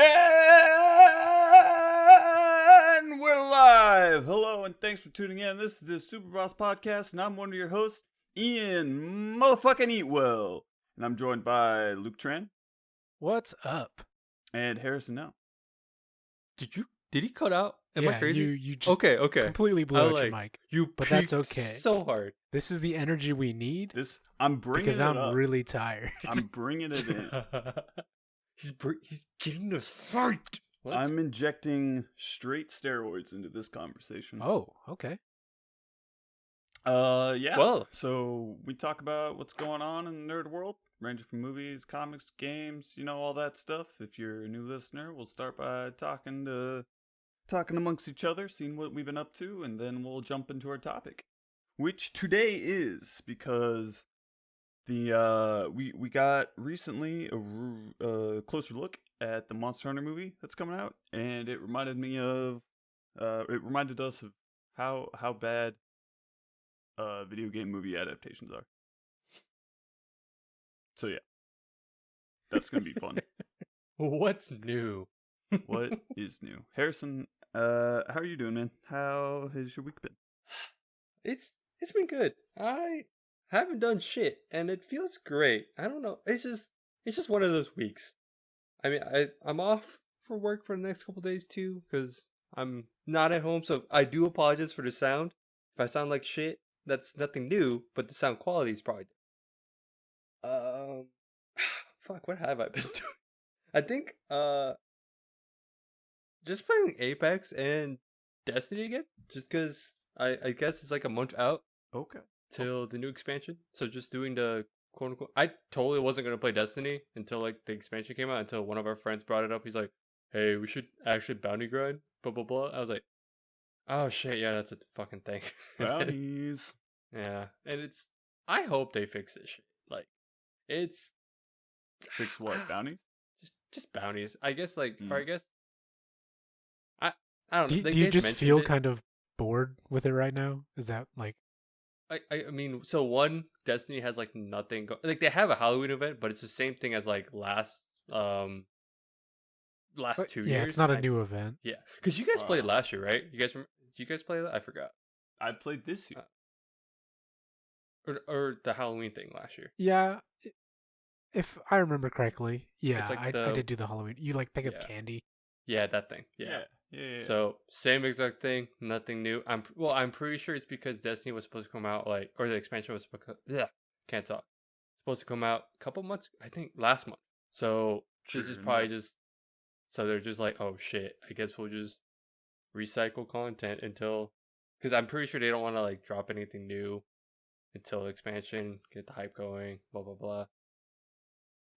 And we're live! Hello, and thanks for tuning in. This is the SuperBoss Podcast, and I'm one of your hosts, Ian motherfucking Eatwell. And I'm joined by Luc Tran. What's up? And Harrison Ngo. Did he cut out? Am I crazy? You just okay. completely blew out your mic. But that's okay. So hard. This is the energy we need. I'm bringing because it I'm up. really tired. I'm bringing it in. He's getting us fight. I'm injecting straight steroids into this conversation. Oh, okay. Yeah. Well, so we talk about what's going on in the nerd world, ranging from movies, comics, games, all that stuff. If you're a new listener, we'll start by talking amongst each other, seeing what we've been up to, and then we'll jump into our topic, which today is because we got recently a closer look at the Monster Hunter movie that's coming out, and it reminded us of how bad video game movie adaptations are. So yeah, that's gonna be fun. What's new? What is new? Harrison, how are you doing, man? How has your week been? It's been good. I haven't done shit, and it feels great. I don't know. It's just one of those weeks. I mean, I'm off for work for the next couple days too, because I'm not at home. So I do apologize for the sound. If I sound like shit, that's nothing new, but the sound quality is probably. Fuck. What have I been doing? I think just playing Apex and Destiny again, just because I guess it's like a month out. Okay. Till the new expansion. So just doing the quote unquote. I totally wasn't gonna play Destiny until like the expansion came out. Until one of our friends brought it up. He's like, "Hey, we should actually bounty grind." Blah blah blah. I was like, "Oh shit, yeah, that's a fucking thing." Bounties. Yeah, and it's. I hope they fix this shit. Like, it's fix what? Bounties? Just bounties. I guess like, or I guess. I don't know. Do you just feel kind of bored with it right now? Is that like? I mean, so one, Destiny has like nothing like they have a Halloween event, but it's the same thing as like last 2 years. Yeah, it's not a new event. Yeah, because you guys played last year, right? Did you guys play that? I forgot. I played this year. Or the Halloween thing last year. Yeah, if I remember correctly. Yeah, like I did do the Halloween. You like pick up candy. Yeah, that thing. Yeah. So same exact thing, nothing new. I'm pretty sure it's because Destiny was supposed to come out or the expansion was can't talk. Supposed to come out a couple months, I think last month. So this is probably just so they're just like, oh shit, I guess we'll just recycle content until because I'm pretty sure they don't want to like drop anything new until the expansion, get the hype going, blah blah blah.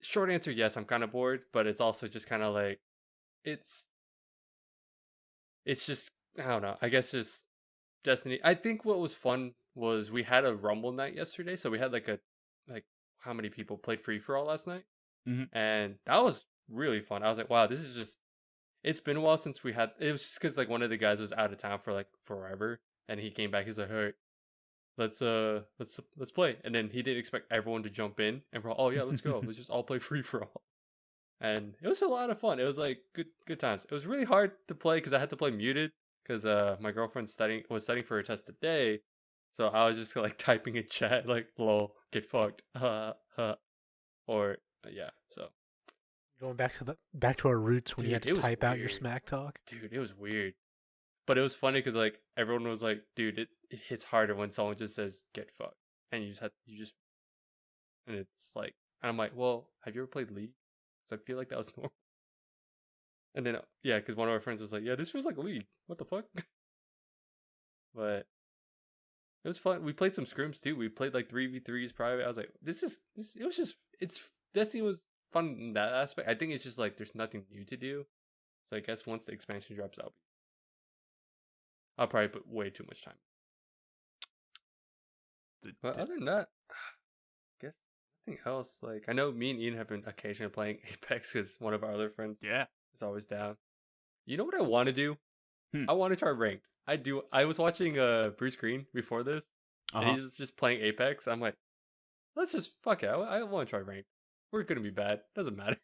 Short answer, yes, I'm kind of bored, but it's also just kind of like it's just, I don't know, I guess just Destiny. I think what was fun was we had a Rumble night yesterday, so we had like how many people played free-for-all last night? Mm-hmm. And that was really fun. I was like, wow, this is just, it's been a while since we had, it was just because like one of the guys was out of town for like forever, and he came back, he's like, all right, let's play. And then he didn't expect everyone to jump in, and we're all, oh yeah, let's go, let's just all play free-for-all. And it was a lot of fun. It was like good times. It was really hard to play because I had to play muted because my girlfriend was studying for her test today. So I was just like typing in chat like lol, get fucked. Or yeah, so going back to our roots when you had to type out your smack talk. Dude, it was weird. But it was funny because like everyone was like, dude, it hits harder when someone just says get fucked. And and it's like, and I'm like, well, have you ever played League? I feel like that was normal. And then, yeah, because one of our friends was like, yeah, this feels like League. What the fuck? But it was fun. We played some scrims too. We played like 3v3s private. I was like, Destiny was fun in that aspect. I think it's just like there's nothing new to do. So I guess once the expansion drops out, I'll probably put way too much time. But other than that, I guess nothing else. Like, I know me and Ian have been occasionally playing Apex because one of our other friends is always down. You know what I want to do? I want to try ranked. I was watching Bruce Green before this, and he was just playing Apex. I'm like, let's just fuck it. I want to try ranked. We're gonna be bad. Doesn't matter.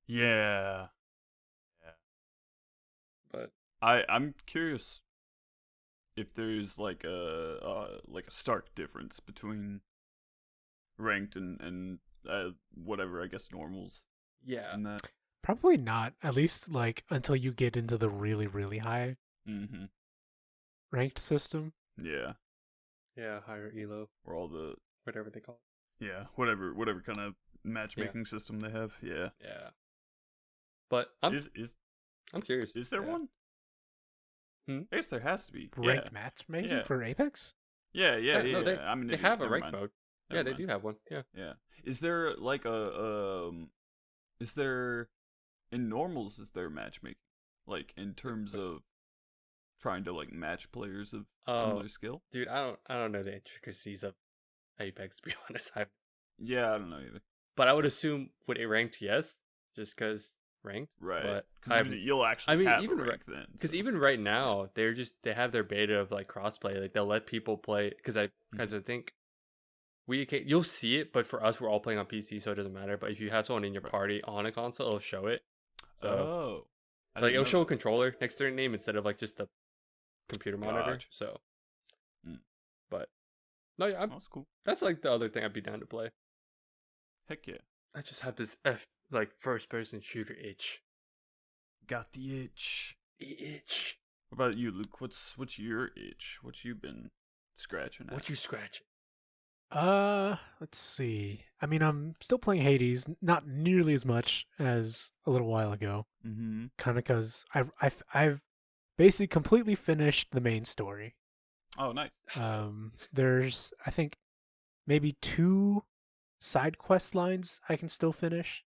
Yeah. I'm curious if there's like a stark difference between ranked and whatever, I guess, normals. Yeah. In that. Probably not. At least like until you get into the really, really high ranked system. Yeah. Yeah, higher elo. Or all the whatever they call it. Yeah, whatever kind of matchmaking system they have. Yeah. Yeah. But I'm curious. Is there one? I guess there has to be. Ranked matchmaking for Apex? Yeah. No, I mean, they have a rank mode. Yeah, they do have one. Yeah. Yeah. Is there like is there in normals, is there matchmaking? Like in terms of trying to like match players of similar skill? Dude, I don't know the intricacies of Apex, to be honest. I don't know either. But I would assume with a ranked, yes, just because ranked. Right. But you'll actually have even a rank then. Because even right now, they have their beta of like crossplay. Like they'll let people play because I think you'll see it, but for us, we're all playing on PC, so it doesn't matter. But if you have someone in your party on a console, it'll show it. So, like it'll show a controller next to their name instead of like just the computer monitor. So, but no, yeah, that's cool. That's like the other thing I'd be down to play. Heck yeah! I just have this first person shooter itch. Got the itch. The itch. What about you, Luke? What's your itch? What you been scratching at? What you scratching? Let's see. I mean, I'm still playing Hades, not nearly as much as a little while ago. Mm-hmm. Kind of because I've basically completely finished the main story. Oh, nice. There's, I think, maybe 2 side quest lines I can still finish,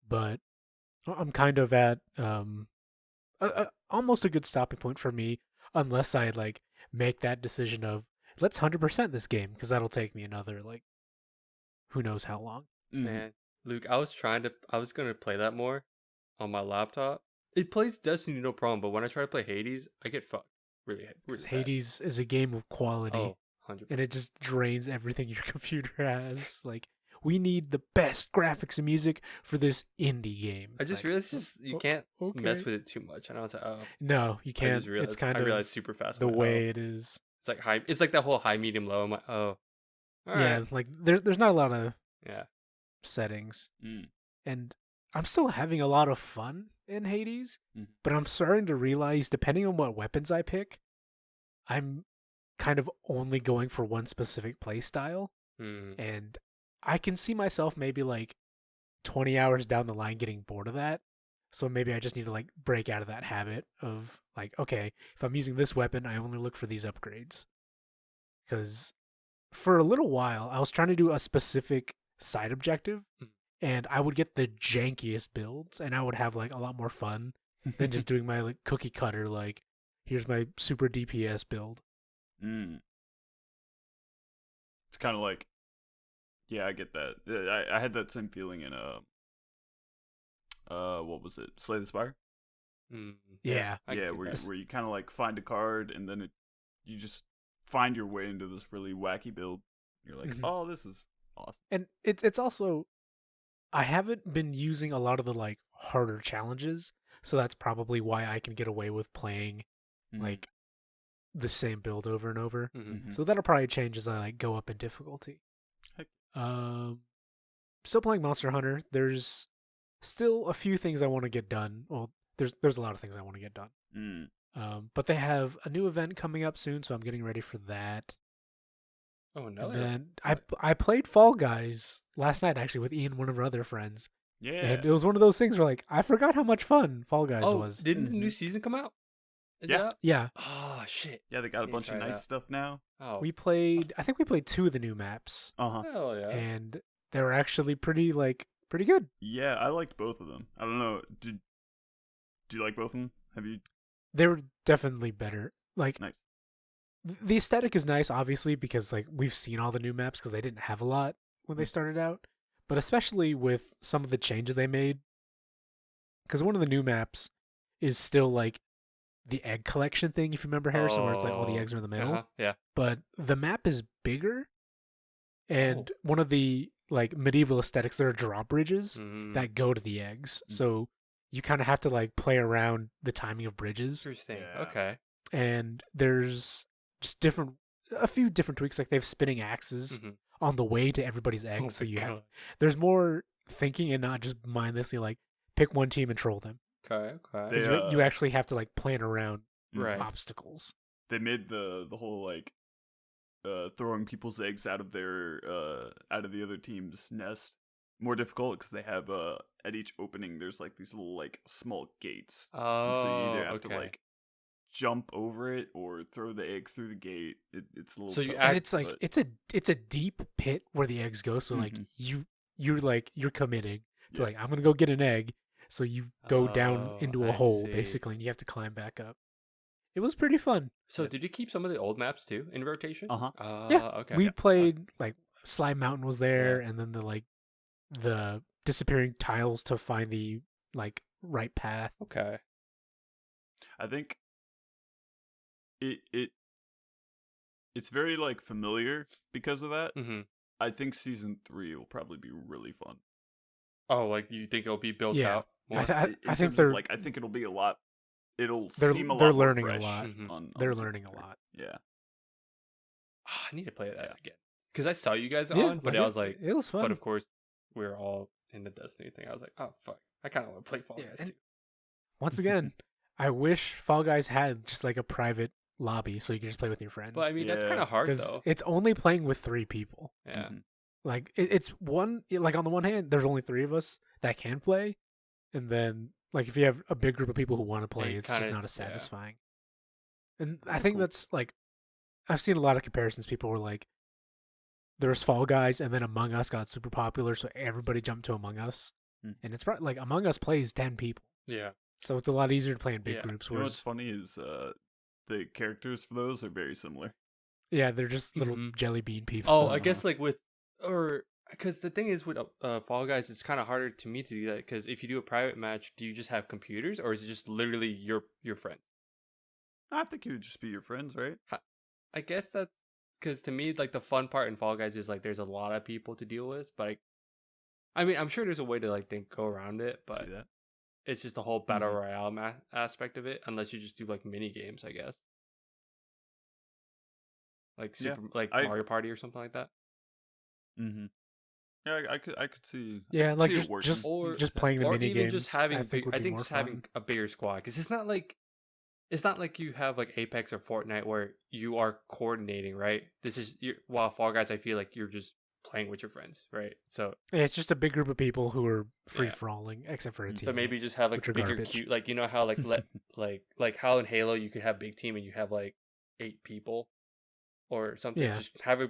but I'm kind of at almost a good stopping point for me, unless I like make that decision of let's 100% this game, because that'll take me another like who knows how long. Man, Luke, I was gonna play that more on my laptop. It plays Destiny no problem, but when I try to play Hades, I get fucked really Hades is a game of quality. Oh, 100%. And it just drains everything your computer has. Like, we need the best graphics and music for this indie game. I just realized you can't mess with it too much. And I was like, oh. No, you can't. It's kind of realized super fast the way it is. It's like high. It's like that whole high, medium, low. I'm like, oh. All yeah, right. like there's not a lot of settings. Mm. And I'm still having a lot of fun in Hades, but I'm starting to realize, depending on what weapons I pick, I'm kind of only going for one specific play style. And I can see myself maybe like 20 hours down the line getting bored of that. So maybe I just need to like break out of that habit of like, okay, if I'm using this weapon, I only look for these upgrades. Because for a little while, I was trying to do a specific side objective, and I would get the jankiest builds, and I would have like a lot more fun than just doing my like cookie cutter, like, here's my super DPS build. It's kind of like, yeah, I get that. I had that same feeling in what was it? Slay the Spire? Yeah. Where you kind of like find a card, and then you just find your way into this really wacky build. You're like, oh, this is awesome. And it's also, I haven't been using a lot of the like harder challenges, so that's probably why I can get away with playing like the same build over and over. So that'll probably change as I like go up in difficulty. Heck. Still playing Monster Hunter. There's still a few things I want to get done. Well, there's a lot of things I want to get done. But they have a new event coming up soon, so I'm getting ready for that. Oh no! And then I played Fall Guys last night, actually, with Ian, one of our other friends. Yeah. And it was one of those things where like I forgot how much fun Fall Guys was. Didn't the new season come out? Yeah. Oh shit! Yeah, they got a bunch of night stuff now. Oh. I think we played 2 of the new maps. Hell yeah! And they were actually pretty good. Yeah, I liked both of them. I don't know. Do you like both of them? Have you? They were definitely better. Like, nice. The aesthetic is nice, obviously, because like we've seen all the new maps because they didn't have a lot when they started out. But especially with some of the changes they made, because one of the new maps is still like the egg collection thing, if you remember, Harrison, where it's like all the eggs are in the middle. Yeah. But the map is bigger, and one of the like medieval aesthetics, there are drawbridges that go to the eggs. So you kind of have to like play around the timing of bridges. Interesting. Yeah. Okay. And there's just a few different tweaks. Like they have spinning axes on the way to everybody's eggs. So there's more thinking and not just mindlessly like pick one team and troll them. Okay. Because you actually have to like plan around obstacles. They made the whole like throwing people's eggs out of the other team's nest more difficult because they have at each opening there's like these little like small gates. Oh, and so you either have to like jump over it or throw the egg through the gate. It's a little. So it's like it's a deep pit where the eggs go. So like you're committing to like I'm gonna go get an egg. So you go down into a hole basically, and you have to climb back up. It was pretty fun. So did you keep some of the old maps too in rotation? Yeah. Okay. We played like Slime Mountain was there, and then the disappearing tiles to find the like right path. Okay. I think it's very like familiar because of that. Mm-hmm. I think season 3 will probably be really fun. Oh, like you think it'll be built out? I think they're like I think it'll be a lot. It'll they're, seem a lot. They're more learning fresh a lot. on they're season learning 3. a lot. Yeah. I need to play that again because I saw you guys on, but I was like, it was fun. But of course, we were all in the Destiny thing. I was like, oh fuck, I kind of want to play Fall Guys too. Once again, I wish Fall Guys had just like a private lobby so you could just play with your friends. But I mean, that's kind of hard though. It's only playing with 3 people. Yeah. Like it's one. Like on the one hand, there's only 3 of us that can play, and then like if you have a big group of people who want to play, it's just not as satisfying. And I think that's like, I've seen a lot of comparisons. People were like, there's Fall Guys, and then Among Us got super popular, so everybody jumped to Among Us. And it's probably like Among Us plays 10 people. Yeah. So it's a lot easier to play in big groups. You know what's funny is the characters for those are very similar. Yeah, they're just little jelly bean people. Oh, I guess like because the thing is with Fall Guys, it's kind of harder to me to do that because if you do a private match, do you just have computers or is it just literally your friend? I think it would just be your friends, right? I guess that's because to me, like the fun part in Fall Guys is like there's a lot of people to deal with, but I mean, I'm sure there's a way to like go around it, but it's just the whole battle royale aspect of it. Unless you just do like mini games, I guess, like Mario Party or something like that. Mm-hmm. Yeah, I could see. Yeah, like see just playing the mini games. Just having, I think just having a bigger squad because it's not like you have like Apex or Fortnite where you are coordinating, right? This is while Fall Guys, I feel like you're just playing with your friends, right? So it's just a big group of people who are free falling, except for a team. So maybe just have like bigger cute, like you know how like like how in Halo you could have big team and you have like 8 people or something. Yeah. Just have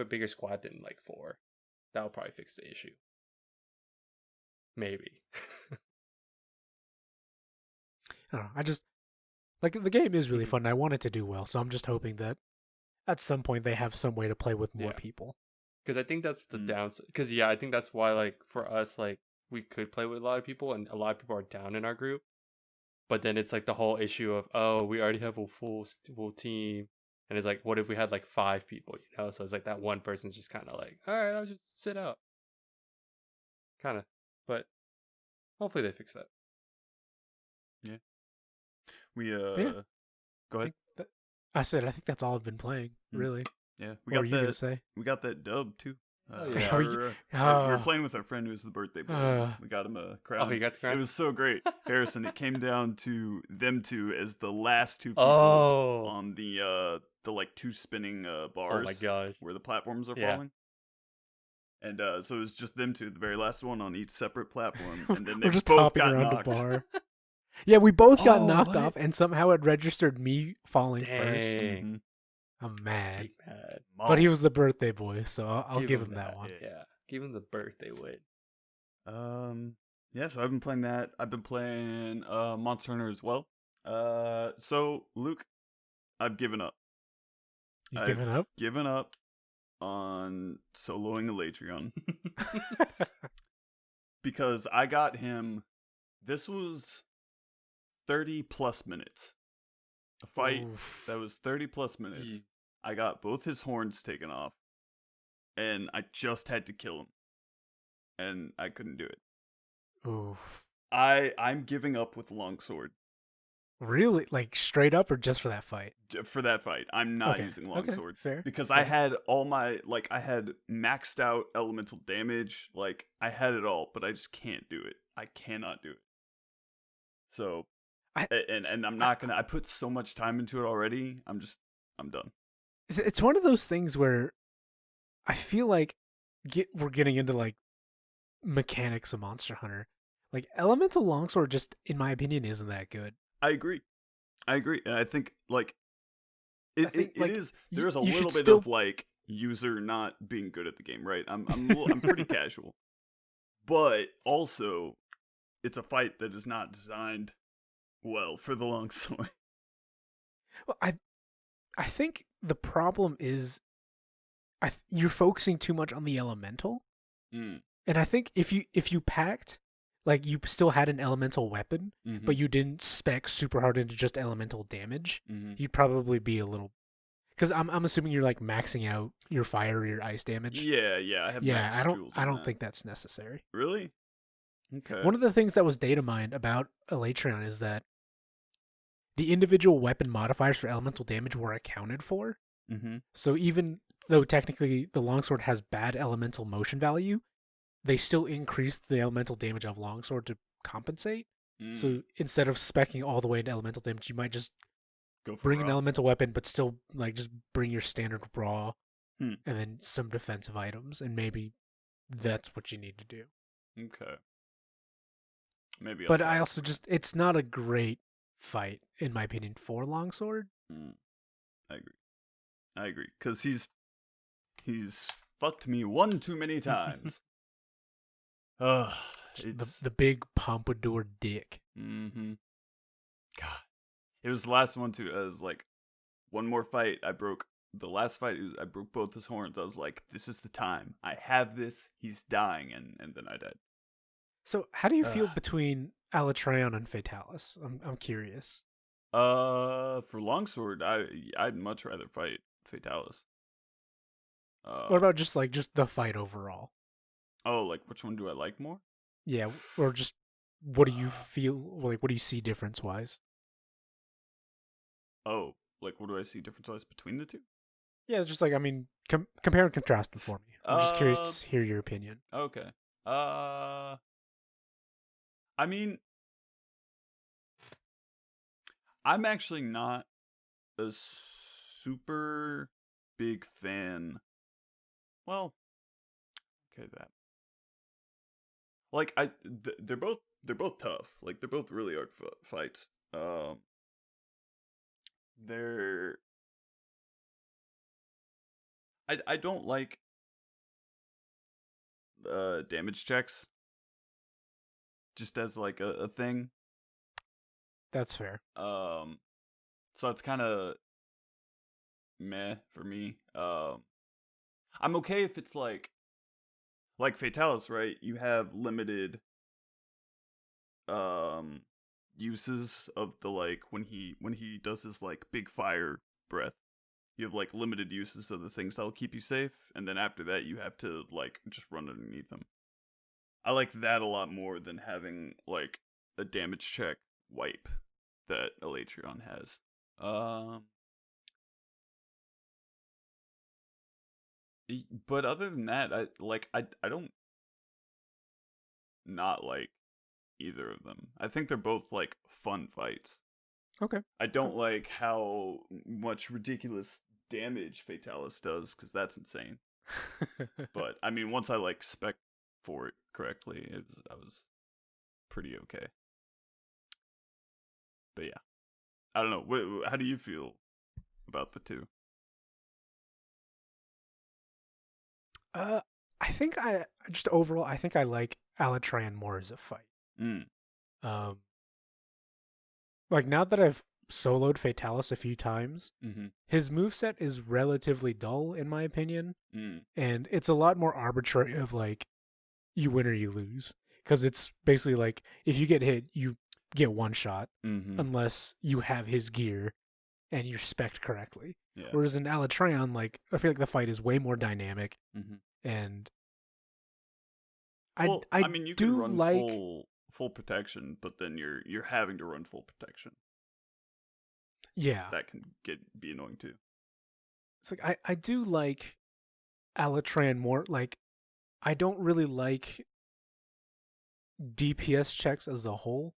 a bigger squad than like 4. That'll probably fix the issue. Maybe. I don't know. I just like the game is really fun. And I want it to do well, so I'm just hoping that at some point they have some way to play with more people. Because I think that's the downside. Because I think that's why like for us like we could play with a lot of people, and a lot of people are down in our group. But then it's like the whole issue of we already have a full team, and it's like what if we had like 5 people, you know? So it's like that one person's just kind of like, all right, I'll just sit out. Kind of, but hopefully they fix that. Yeah. We go ahead. I think that's all I've been playing, really. Yeah, we got that dub too. We were playing with our friend who was the birthday boy. We got him a crown. Oh, he got the crown? It was so great, Harrison. It came down to them 2 as the last 2 people on the like 2 spinning bars. Oh my gosh, where the platforms are falling. And so it was just them 2, the very last one on each separate platform, and then they just both hopping got around knocked. the bar. Yeah, we both got knocked off, and somehow it registered me falling first. Mm-hmm. I'm mad. Mom. But he was the birthday boy, so I'll give him that one. Yeah, give him the birthday win. Yeah, so I've been playing that. I've been playing Monster Hunter as well. So Luke, I've given up. You've given up? Given up on soloing Elatrion. Because I got him. This was 30 plus minutes. A fight that was 30 plus minutes. I got both his horns taken off, and I just had to kill him, and I couldn't do it. Oof. I'm giving up with longsword. Really? Like straight up or just for that fight? For that fight, I'm not using longsword. Okay, fair. Because fair. I had all my, I had maxed out elemental damage. Like, I had it all, but I just can't do it. I cannot do it. So, and I'm not gonna, I put so much time into it already. I'm done. It's one of those things where I feel like we're getting into like mechanics of Monster Hunter. Like elemental longsword just, in my opinion, isn't that good. I agree. And I think, like, it is, there's a you little bit of, like, user not being good at the game, right? I'm pretty casual. But also, it's a fight that is not designed well for the longsword. Well, I think the problem is you're focusing too much on the elemental. And I think if you packed, like, you still had an elemental weapon, but you didn't spec super hard into just elemental damage, you'd probably be a little... Because I'm assuming you're, like, maxing out your fire or your ice damage. Yeah, I have max jewels I don't think that's necessary. Really? Okay. One of the things that was data mined about Alatreon is that the individual weapon modifiers for elemental damage were accounted for. So even though technically the longsword has bad elemental motion value, they still increased the elemental damage of longsword to compensate. So instead of speccing all the way into elemental damage, you might just bring an elemental weapon, but still like just bring your standard raw and then some defensive items, and maybe that's what you need to do. Okay. Maybe. But I also it's not a great fight, in my opinion, for longsword. I agree. Because he's fucked me one too many times. It's the big pompadour dick. God, it was the last one too. I was like, one more fight. The last fight. I broke both his horns. I was like, this is the time. I have this. He's dying, and then I died. So, how do you feel between Alatreon and Fatalis? I'm curious. For longsword, I'd much rather fight Fatalis. What about just the fight overall? Oh, like which one do I like more? Yeah, or just what do you feel like? What do you see difference wise? Oh, like what do I see difference wise between the two? Yeah, it's just like, I mean, compare and contrast them for me. I'm just curious to hear your opinion. Okay. I mean, I'm actually not a super big fan. Well, okay, that. Like they're both tough. Like they're both really hard fights. I don't like damage checks. Just as like a thing. That's fair. So it's kind of meh for me. I'm okay if it's like Fatalis, right? You have limited uses of the, like, when he does his like big fire breath. You have like limited uses of the things that'll keep you safe, and then after that you have to like just run underneath them. I like that a lot more than having like a damage check wipe that Alatreon has. But other than that, I don't not like either of them. I think they're both like fun fights. Okay. I don't like how much ridiculous damage Fatalis does, because that's insane. But I mean, once I like spec for it correctly, I was pretty okay. But yeah, I don't know. How do you feel about the two? I think overall, I think I like Alatreon more as a fight. Like, now that I've soloed Fatalis a few times, his moveset is relatively dull, in my opinion. And it's a lot more arbitrary of, like, you win or you lose. Because it's basically like, if you get hit, you get one shot, unless you have his gear and you're spec'd correctly. Yeah. Whereas in Alatreon, like, I feel like the fight is way more dynamic. And I mean, you can run full protection, but then you're having to run full protection. Yeah. That can be annoying too. It's like I do like Alatran more. Like, I don't really like DPS checks as a whole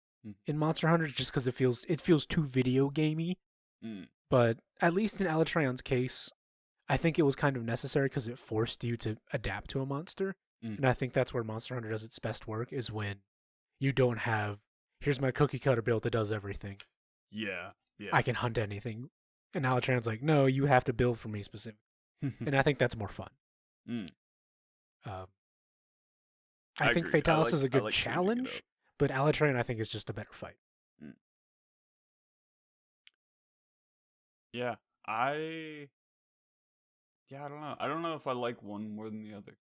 in Monster Hunter, just because it feels too video gamey. But at least in Alatran's case, I think it was kind of necessary because it forced you to adapt to a monster. And I think that's where Monster Hunter does its best work, is when you don't have, here's my cookie cutter build that does everything. Yeah. I can hunt anything. And Alatran's like, no, you have to build for me specifically. And I think that's more fun. I think agree. Fatalis is a good challenge, but Alatran I think is just a better fight. Yeah, I don't know. I don't know if I like one more than the other.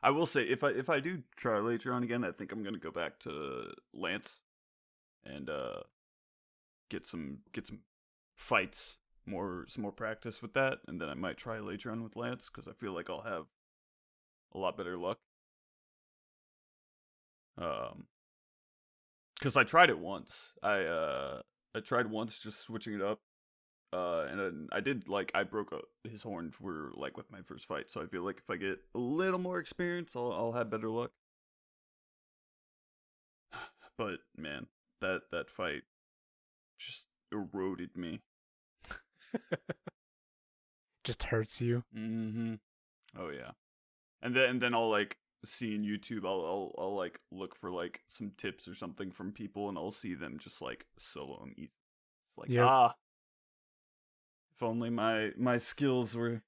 I will say, if I do try later on again, I think I'm gonna go back to Lance and get some fights, some more practice with that, and then I might try later on with Lance because I feel like I'll have a lot better luck. Because I tried it once. I tried once just switching it up. And then I broke his horn for with my first fight, so I feel like if I get a little more experience, I'll have better luck. But man, that fight just eroded me. Just hurts you. Oh yeah. And then I'll see in YouTube, I'll look for some tips or something from people, and I'll see them just solo him easy. It's like, if only my skills were.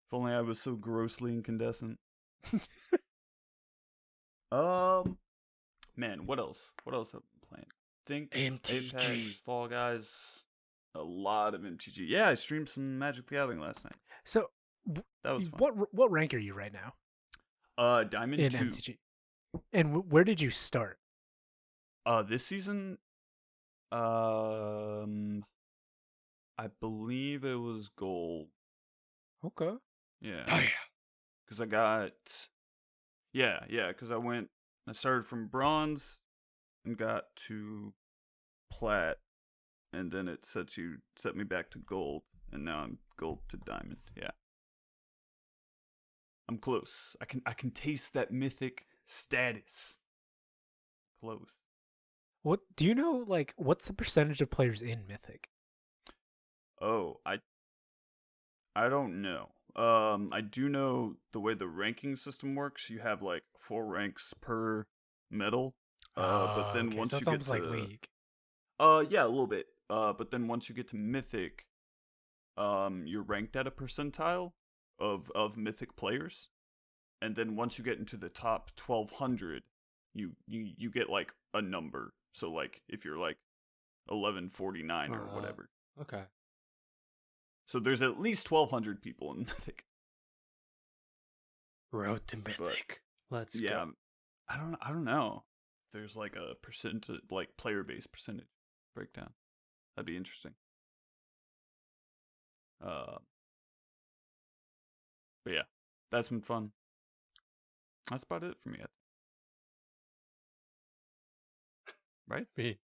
If only I was so grossly incandescent. Man, what else? What else have I been playing? MTG. Apex, Fall Guys, a lot of MTG. Yeah, I streamed some Magic the Gathering last night. So that was fun. What rank are you right now? Diamond in 2. MTG. And where did you start? This season, I believe it was gold. Okay. Yeah. Oh, yeah. Because I got... Yeah, because I started from bronze and got to plat, and then it set me back to gold, and now I'm gold to diamond. Yeah. I'm close. I can taste that mythic status. Close. What do you know? What's the percentage of players in Mythic? Oh, I don't know. I do know the way the ranking system works. You have 4 ranks per medal. But then once you get to League. Yeah, a little bit. But then once you get to Mythic, you're ranked at a percentile of Mythic players, and then once you get into the top 1,200, you get a number. So if you're 1149 or whatever. Okay. So there's at least 1,200 people in Mythic. Road to Mythic. Let's go. I don't know. There's a percentage, player base percentage breakdown. That'd be interesting. But yeah, that's been fun. That's about it for me. Right? Me.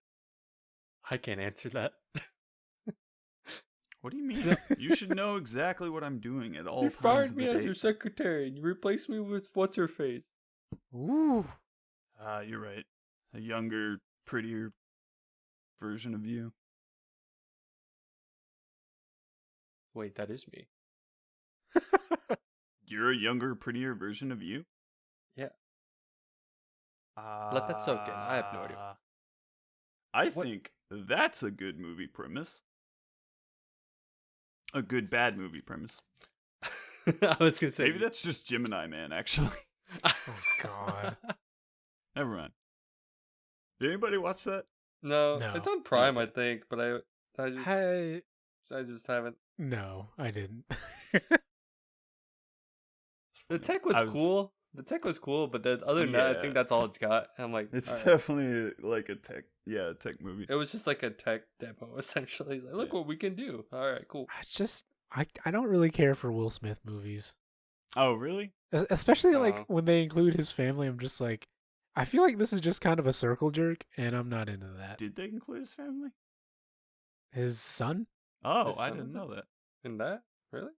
I can't answer that. What do you mean? You should know exactly what I'm doing at all times. You fired me as your secretary and you replaced me with what's-her-face. Ooh. You're right. A younger, prettier version of you. Wait, that is me. You're a younger, prettier version of you? Yeah. Let that soak in. I have no idea. I think that's a good movie premise. A good bad movie premise. I was gonna say maybe that's just Gemini Man, actually. Oh God. Never mind. Did anybody watch that? No. It's on Prime, I think, but I just haven't. No, I didn't. The tech was cool. The tech was cool, but then other than that, I think that's all it's got. I'm like, it's definitely a tech movie. It was just a tech demo, essentially. Look what we can do. All right, cool. I don't really care for Will Smith movies. Oh, really? Especially when they include his family. I'm just like, I feel like this is just kind of a circle jerk, and I'm not into that. Did they include his family? His son? Oh, His I son didn't was know that. In that? Really?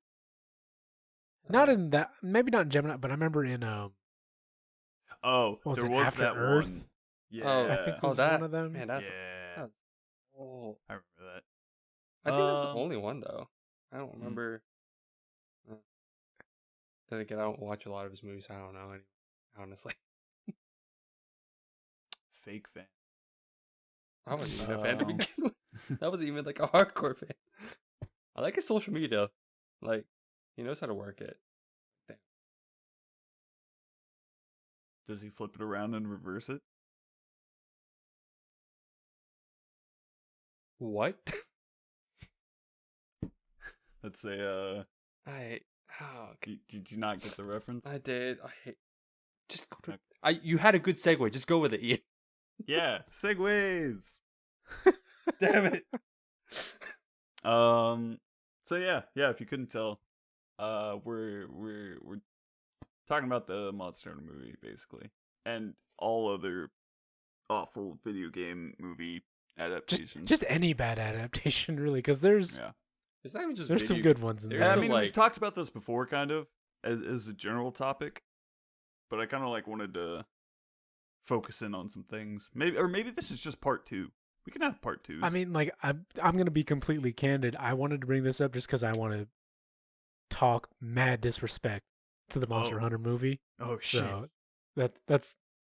Not in that. Maybe not in Gemini, but I remember in Oh, what was there it, was After that Earth? one. Yeah, Oh, I think oh, was that one of them. Man, that's yeah. oh. I remember that. I think that's the only one though. I don't Mm. remember. Then again, I don't watch a lot of his movies. I don't know any, honestly. Fake fan. I wasn't even a fan to begin with. That wasn't even like a hardcore fan. I like his social media. Like, he knows how to work it. Damn. Does he flip it around and reverse it? What? Let's say, did you not get the reference? I did. I hate. Just go to. You had a good segue. Just go with it, Ian. Yeah, segues. Damn it. So yeah. If you couldn't tell, we're talking about the Monster Hunter movie basically, and all other awful video game movie adaptations. Just any bad adaptation, really, because there's It's not even just. there's some good ones in there's there. I some, mean, like- we've talked about this before, kind of as a general topic, but I kind of like wanted to focus in on some things. Maybe this is just part 2. We can have part 2s. I mean, like I'm gonna be completely candid. I wanted to bring this up just because I want to talk mad disrespect to the Monster Hunter movie. oh shit, So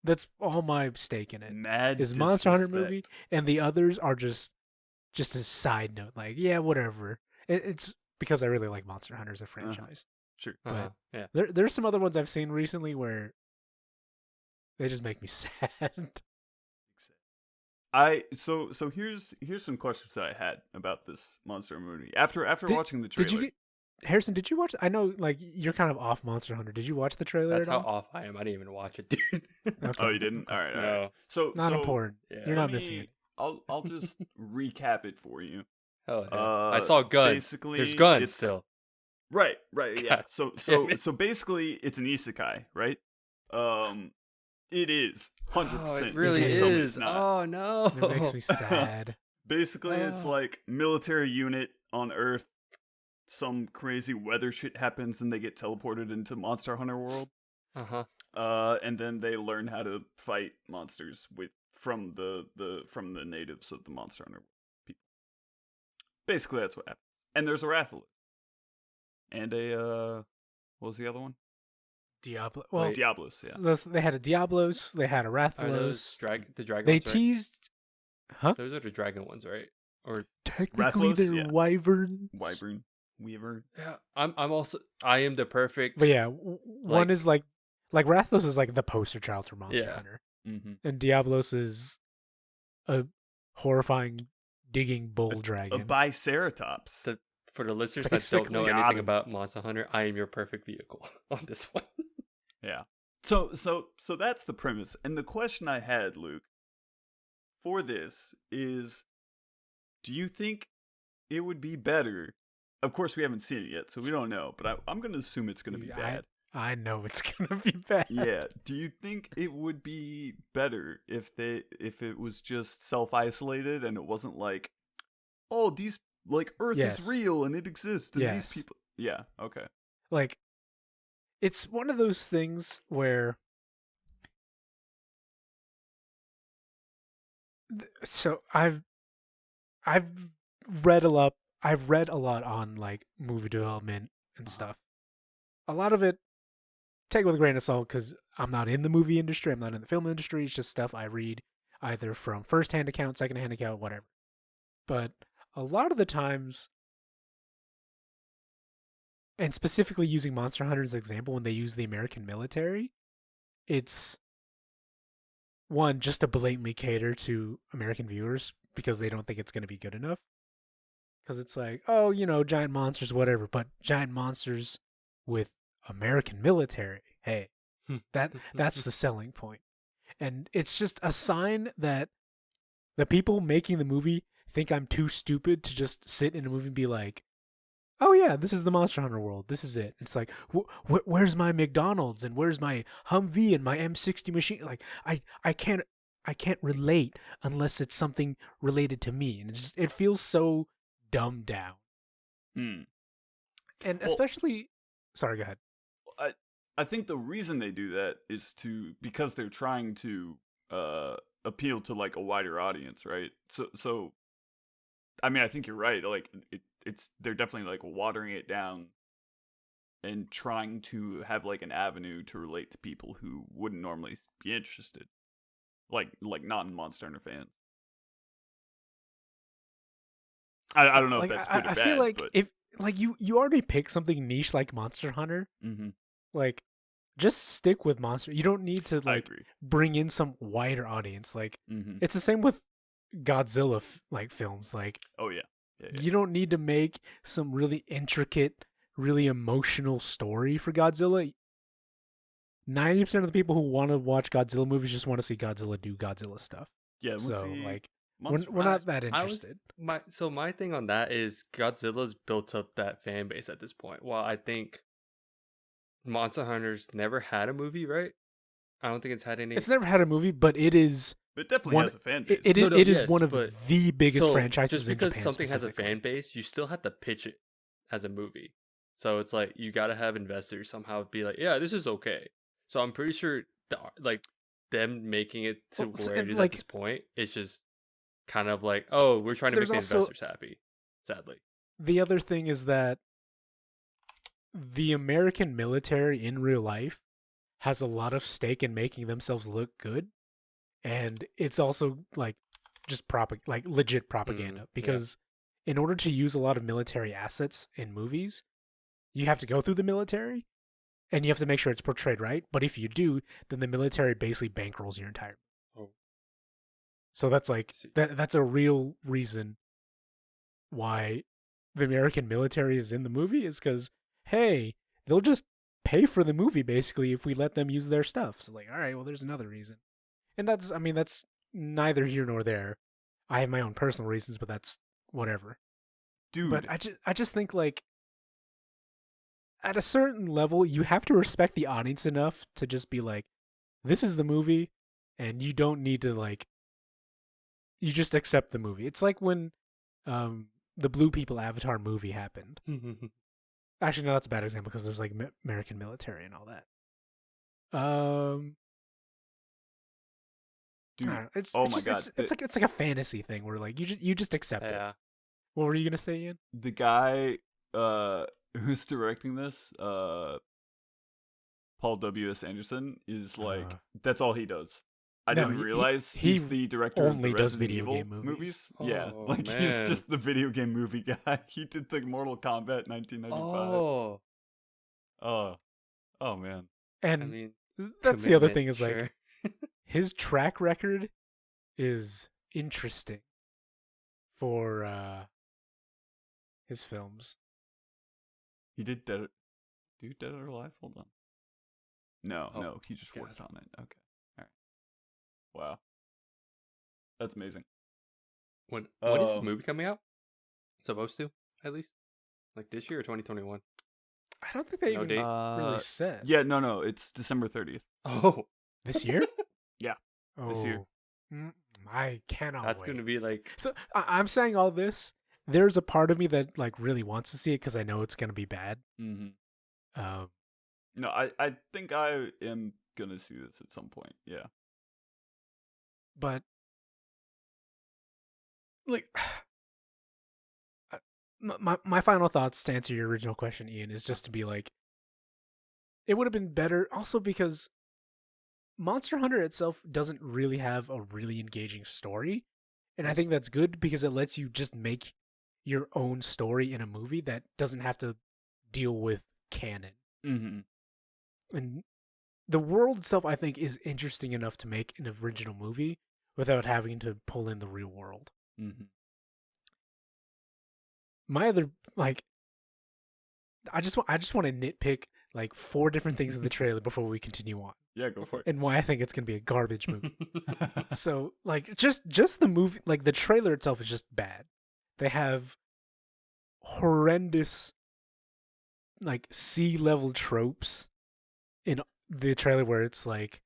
that's all my stake in it. mad Is Monster Hunter disrespect. movie, and the others are just a side note. Like, yeah, whatever. It's because I really like Monster Hunter as a franchise. Sure. Uh-huh. Yeah. There's some other ones I've seen recently where they just make me sad. So here's some questions that I had about this Monster Hunter movie after watching the trailer. Did you Harrison? Did you watch? I know, like you're kind of off Monster Hunter. Did you watch the trailer? That's at how all? off I am. I didn't even watch it, dude. Okay. Oh, you didn't? All right. No. So Not important. yeah, You're let not missing me- it. I'll just recap it for you. Oh, yeah. I saw guns. Basically, There's guns it's- still. Right, yeah. God So damn it. so basically, it's an isekai, right? It is 100%. Oh, it You really can't tell me is. it's not. Oh no. It makes me sad. Basically, it's Oh. like military unit on Earth. Some crazy weather shit happens, and they get teleported into Monster Hunter World. And then they learn how to fight monsters from the natives of the Monster Hunter people. Basically, that's what happens. And there's a Rathalos. And a what was the other one? Diablo. Well, Diablos. Yeah. so they had a Diablos. They had a Are those Rathalos. the dragon They ones, right? teased. Huh? Those are the dragon ones, right? Or Technically, Rathalos, they're yeah. wyvern. Wyvern. Weaver. yeah, I'm also I am the perfect. But yeah, one Like- is like Rathalos is like the poster child for Monster Yeah. Hunter, Mm-hmm. and Diablos is a horrifying digging bull A dragon. Biceratops. The- For the listeners that don't know Basically, got anything him. about Monster Hunter, I am your perfect vehicle on this one. Yeah. So that's the premise. And the question I had, Luke, for this is, do you think it would be better? Of course, we haven't seen it yet, so we don't know. But I'm going to assume it's going to be bad. I know it's gonna be bad. Yeah. Do you think it would be better if it was just self-isolated and it wasn't like, oh, these like Earth Yes. is real and it exists and Yes. these people. Yeah. Okay. Like, it's one of those things where. So I've read a lot. I've read a lot on like movie development and stuff. A lot of it, take it with a grain of salt, because I'm not in the movie industry. I'm not in the film industry. It's just stuff I read either from first-hand account, second-hand account, whatever. But a lot of the times, and specifically using Monster Hunter as an example, when they use the American military, it's one, just to blatantly cater to American viewers because they don't think it's going to be good enough. Because it's like, oh, giant monsters, whatever, but giant monsters with American military. Hey, that's the selling point. And it's just a sign that the people making the movie think I'm too stupid to just sit in a movie and be like, oh yeah, this is the Monster Hunter world. This is it. It's like, where's my McDonald's and where's my Humvee and my M60 machine? Like, I can't relate unless it's something related to me, and it feels so dumbed down. And especially, sorry, go ahead. I think the reason they do that is because they're trying to appeal to like a wider audience, right? So I mean, I think you're right. Like they're definitely like watering it down and trying to have like an avenue to relate to people who wouldn't normally be interested, like non-Monster Hunter fans. I don't know if that's good or bad. I feel like but... if like you already pick something niche like Monster Hunter, like just stick with Monster. You don't need to like bring in some wider audience. Like it's the same with Godzilla like films. Like you don't need to make some really intricate, really emotional story for Godzilla. 90% of the people who want to watch Godzilla movies just want to see Godzilla do Godzilla stuff. Yeah, so like we're not that interested. My thing on that is Godzilla's built up that fan base at this point. While I think Monster Hunter's never had a movie, right? I don't think it's had any. It's never had a movie, but it is. It definitely has a fan base. It is one of the biggest franchises in Japan. Just because something has a fan base, you still have to pitch it as a movie. So it's like you got to have investors somehow be like, yeah, this is okay. So I'm pretty sure like them making it to where it is at this point, it's just kind of like, oh, we're trying to make the investors happy. Sadly, the other thing is that the American military in real life has a lot of stake in making themselves look good, and it's also like just legit propaganda because in order to use a lot of military assets in movies, you have to go through the military and you have to make sure it's portrayed right. But if you do, then the military basically bankrolls your entire. So that's like that's a real reason why the American military is in the movie, is because hey, they'll just pay for the movie basically if we let them use their stuff. So like, all right, well, there's another reason, and that's neither here nor there. I have my own personal reasons, but that's whatever, dude. But I just think like at a certain level, you have to respect the audience enough to just be like, this is the movie, and you don't need to like. You just accept the movie. It's like when the Blue People Avatar movie happened. Actually, no, that's a bad example because there's like American military and all that. Dude, it's God, it's like a fantasy thing where like you just accept it. What were you gonna say, Ian? The guy who's directing this, Paul W.S. Anderson, is like that's all he does. I didn't realize he's the director only of the does Resident video Evil game movies. Yeah, like man. He's just the video game movie guy. He did the Mortal Kombat 1995. Oh man. And I mean, that's the other thing is like his track record is interesting for his films. He did Dead or Alive? Hold on. No, he just works on it. Okay. Wow. That's amazing. When is this movie coming out? Supposed to, at least? Like this year or 2021? I don't think they even really said. Yeah, no. It's December 30th. Oh. This year? Yeah. This year. I cannot That's wait. Going to be like... So, I'm saying all this. There's a part of me that like really wants to see it because I know it's going to be bad. Mm-hmm. No, I think I am going to see this at some point. Yeah. But like my final thoughts to answer your original question, Ian, is just to be like, it would have been better also because Monster Hunter itself doesn't really have a really engaging story, and I think that's good because it lets you just make your own story in a movie that doesn't have to deal with canon. And the world itself, I think, is interesting enough to make an original movie without having to pull in the real world. My other, like, I just want to nitpick like 4 different things in the trailer before we continue on. Yeah, go for it. And why I think it's gonna be a garbage movie. So, like, just the movie, like the trailer itself is just bad. They have horrendous like sea-level tropes in the trailer where it's like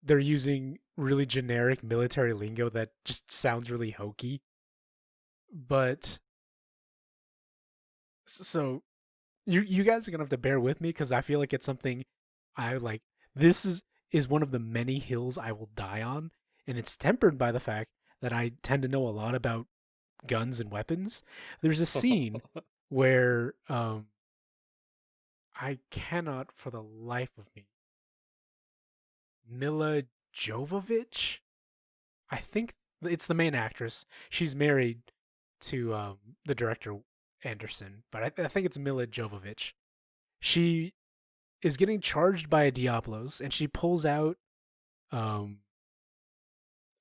they're using really generic military lingo that just sounds really hokey. But so you guys are gonna have to bear with me because I feel like it's something I like. This is one of the many hills I will die on, and it's tempered by the fact that I tend to know a lot about guns and weapons. There's a scene where I cannot for the life of me. Mila Jovovich? I think it's the main actress. She's married to the director Anderson, but I think it's Mila Jovovich. She is getting charged by a Diablos, and she pulls out a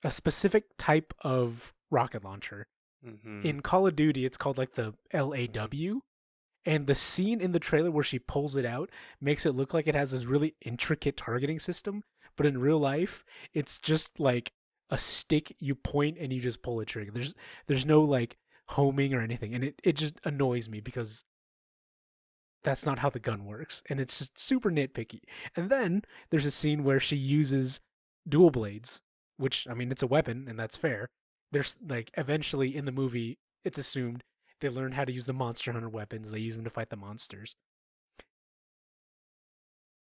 specific type of rocket launcher. Mm-hmm. In Call of Duty, it's called like the LAW. And the scene in the trailer where she pulls it out makes it look like it has this really intricate targeting system. But in real life, it's just like a stick you point and you just pull a trigger. There's no like homing or anything. And it just annoys me because that's not how the gun works. And it's just super nitpicky. And then there's a scene where she uses dual blades, which, I mean, it's a weapon and that's fair. There's like eventually in the movie, it's assumed they learn how to use the Monster Hunter weapons. They use them to fight the monsters.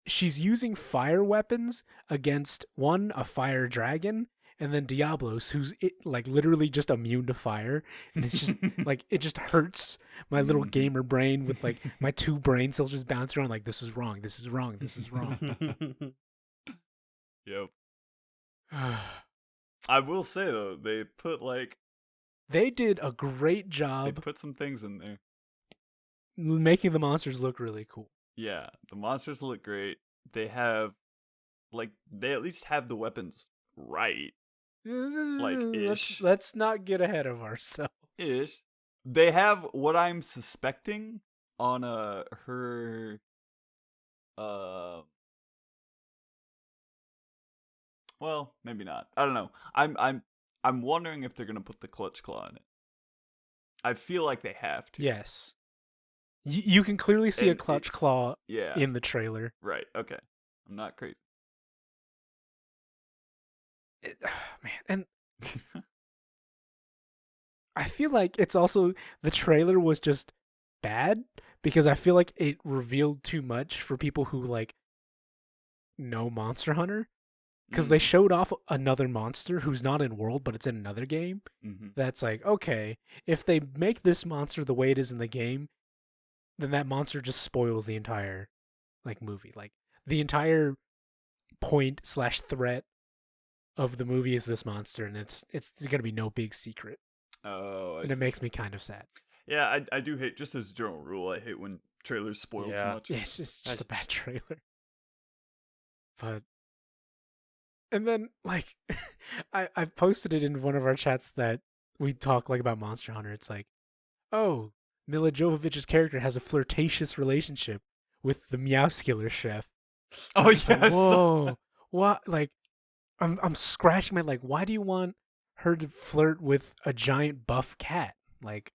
She's using fire weapons against a fire dragon, and then Diablos, who's like literally just immune to fire. And it's just like, it just hurts my little gamer brain with like my two brain cells just bouncing around like, this is wrong, this is wrong, this is wrong. Yep. I will say though, they did a great job. They put some things in there, making the monsters look really cool. Yeah, the monsters look great. They at least have the weapons right. Like ish. Let's not get ahead of ourselves. Ish. They have what I'm suspecting on her well, maybe not. I don't know. I'm wondering if they're gonna put the clutch claw in it. I feel like they have to. Yes. You can clearly see a clutch claw in the trailer. Right, okay. I'm not crazy. Man, and I feel like it's also, the trailer was just bad because I feel like it revealed too much for people who like know Monster Hunter. Because they showed off another monster who's not in world, but it's in another game. Mm-hmm. That's like, okay, if they make this monster the way it is in the game, then that monster just spoils the entire like movie. Like the entire point/threat of the movie is this monster, and it's gonna be no big secret. Oh, and it makes me kind of sad. Yeah, I do hate, just as a general rule, I hate when trailers spoil too much. Yeah, it's just a bad trailer. But. And then, like, I posted it in one of our chats that we talk, like, about Monster Hunter. It's like, oh, Mila Jovovich's character has a flirtatious relationship with the Meowskiller chef. Oh, yes. Like, whoa. What? Like, I'm scratching my, like, why do you want her to flirt with a giant buff cat? Like,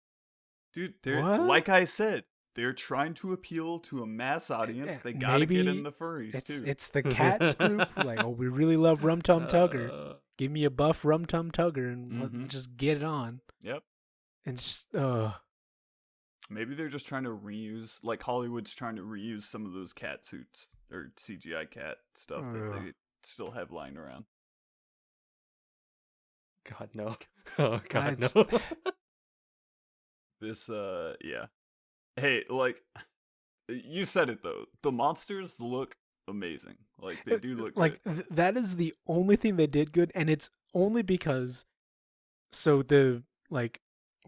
dude, like I said, they're trying to appeal to a mass audience. They gotta get in the furries, too. It's the cats group. Like, oh, we really love Rum Tum Tugger. Give me a buff Rum Tum Tugger and let's just get it on. Yep. And just, maybe they're just trying to reuse, like Hollywood's trying to reuse some of those cat suits or CGI cat stuff that they still have lying around. God, no. Oh, God, no. This, yeah. Hey, like, you said it, though. The monsters look amazing. Like, they do look like, good. That is the only thing they did good, and it's only because, so the, like,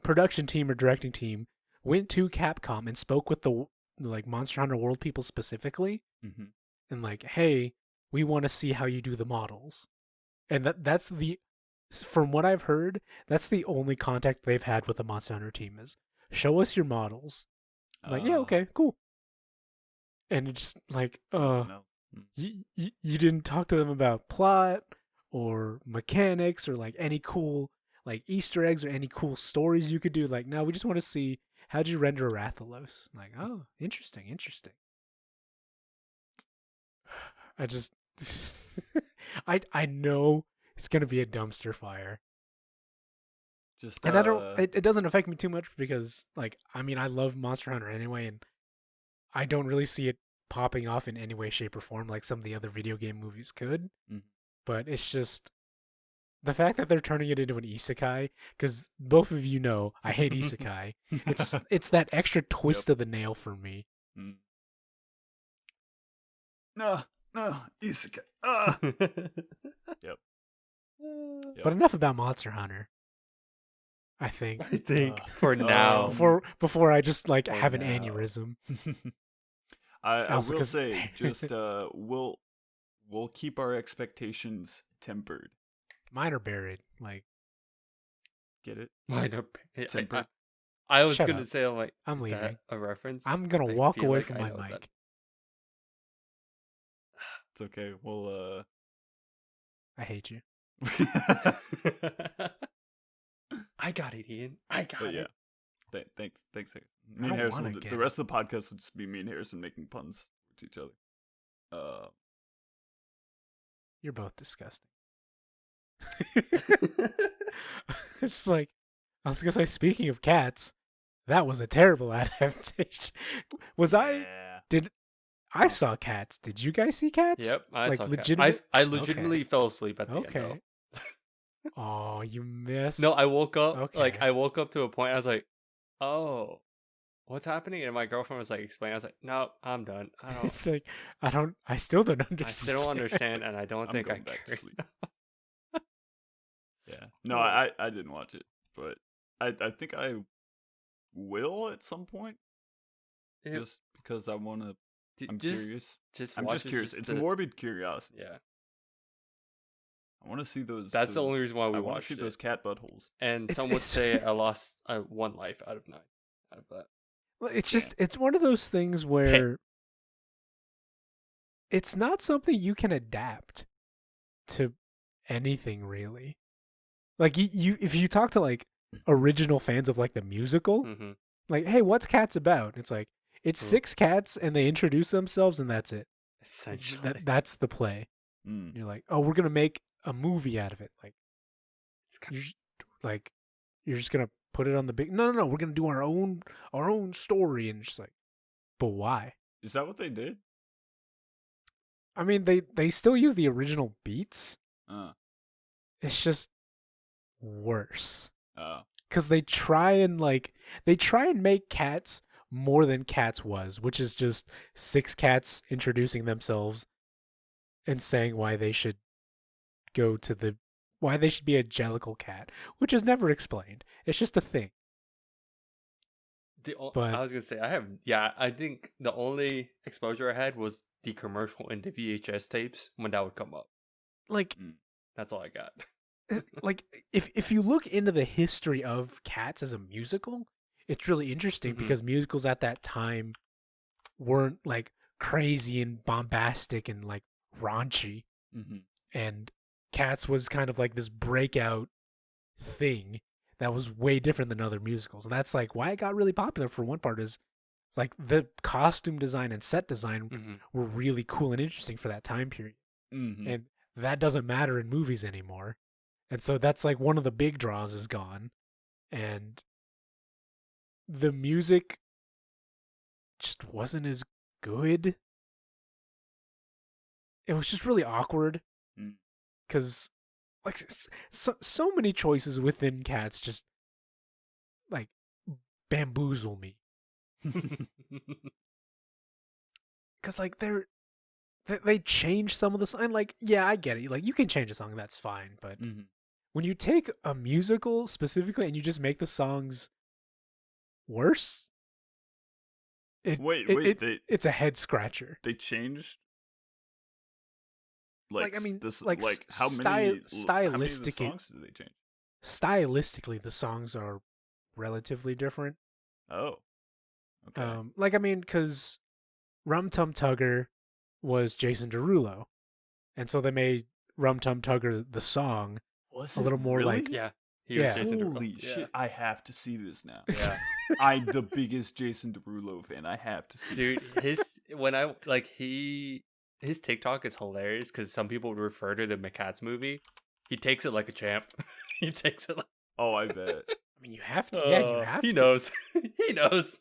production team or directing team went to Capcom and spoke with the, like, Monster Hunter World people specifically, and like, hey, we want to see how you do the models. And that's the, from what I've heard, that's the only contact they've had with the Monster Hunter team is, show us your models. Like, yeah, okay, cool. And it's just like, you didn't talk to them about plot or mechanics or like any cool like Easter eggs or any cool stories you could do. Like, no, we just want to see how'd you render a Rathalos. Like, oh, interesting. I just, I know it's gonna be a dumpster fire. And I don't. It doesn't affect me too much because, like, I mean, I love Monster Hunter anyway, and I don't really see it popping off in any way, shape, or form like some of the other video game movies could. But it's just the fact that they're turning it into an isekai, because both of you know I hate isekai. It's that extra twist of the nail for me. No, isekai. Yep. But enough about Monster Hunter. I think for now. Before I just like have an aneurysm. I will say, just we'll keep our expectations tempered. Mine are buried. Like, get it? Mine are tempered. I was gonna say, I'm like, I'm leaving. That a reference? I'm gonna walk away from my mic. That. It's okay. We'll I hate you. I got it, Ian. I got it. Yeah. Thanks. Me and Harrison. The rest of the podcast would just be me and Harrison making puns to each other. You're both disgusting. It's like, I was gonna say, speaking of cats, that was a terrible adaptation. I saw Cats. Did you guys see Cats? Yep, I saw legitimate? Cats. I legitimately fell asleep at the end. Okay. Oh, you missed. No, I woke up. Okay. Like, I woke up to a point. I was like, "Oh, what's happening?" And my girlfriend was like explaining. I was like, "No, I'm done. I don't." It's like I still don't understand. I still don't understand, and I don't think I care. Back to sleep. Yeah. No, I didn't watch it, but I think I will at some point. Just because I want to. I'm curious. I'm just curious. It's morbid curiosity. Yeah. I want to see those. That's the only reason why we watched it. I want to see those cat buttholes. And some would say I lost 1 life out of 9 out of that. Well, it's just it's one of those things where it's not something you can adapt to anything really. Like you if you talk to like original fans of like the musical, like, hey, what's Cats about? It's like it's 6 cats and they introduce themselves and that's it. Essentially, that's the play. You're like, oh, we're gonna make a movie out of it. Like, it's kind of you're just gonna put it on the big. No, we're gonna do our own story, and just like, but why? Is that what they did? I mean, they still use the original beats. It's just worse. Because they try and make Cats more than Cats was, which is just 6 cats introducing themselves and saying why they should be a jellicle cat, which is never explained. It's just a thing. I was gonna say I think the only exposure I had was the commercial in the VHS tapes when that would come up. Like, that's all I got. Like, if you look into the history of Cats as a musical, it's really interesting because musicals at that time weren't like crazy and bombastic and like raunchy, and Cats was kind of like this breakout thing that was way different than other musicals. And that's like why it got really popular. For one part is like the costume design and set design were really cool and interesting for that time period. And that doesn't matter in movies anymore. And so that's like one of the big draws is gone. And the music just wasn't as good. It was just really awkward. Because like so many choices within Cats just like bamboozle me. Because like they change some of the song. Like, yeah, I get it. Like, you can change a song, that's fine. But when you take a musical specifically and you just make the songs worse, it's a head scratcher. They changed. Like I mean, how many of the stylistically songs did they change? Stylistically, the songs are relatively different. Oh, okay. Like I mean, because Rum Tum Tugger was Jason Derulo, and so they made Rum Tum Tugger the song a little more like He was Yeah. Jason Derulo. Holy Yeah. shit! I have to see this now. Yeah. I'm the biggest Jason Derulo fan. I have to see Dude, this. his TikTok is hilarious because some people refer to the McCats movie. He takes it like a champ. He takes it like Oh, I bet. I mean, you have to. Yeah, you have to. He knows. He knows.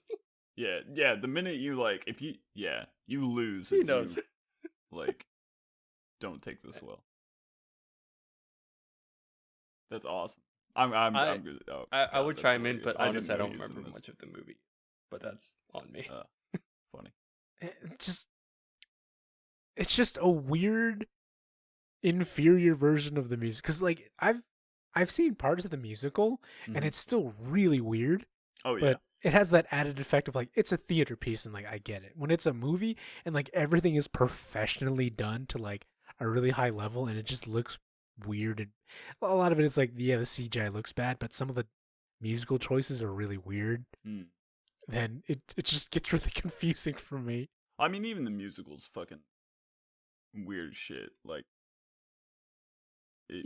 Yeah. The minute you you lose. He if knows. You, don't take this well. That's awesome. I'm good. Oh, I God, would that's chime in, hilarious. but honestly, I didn't know don't he was in remember this. much of the movie. But that's on me. Funny. It's just a weird, inferior version of the music. Because I've seen parts of the musical, and it's still really weird. Oh yeah. But it has that added effect of it's a theater piece, and I get it. When it's a movie and everything is professionally done to a really high level, and it just looks weird, and a lot of it is the CGI looks bad, but some of the musical choices are really weird. Then it just gets really confusing for me. I mean, even the musical's fucking weird shit. It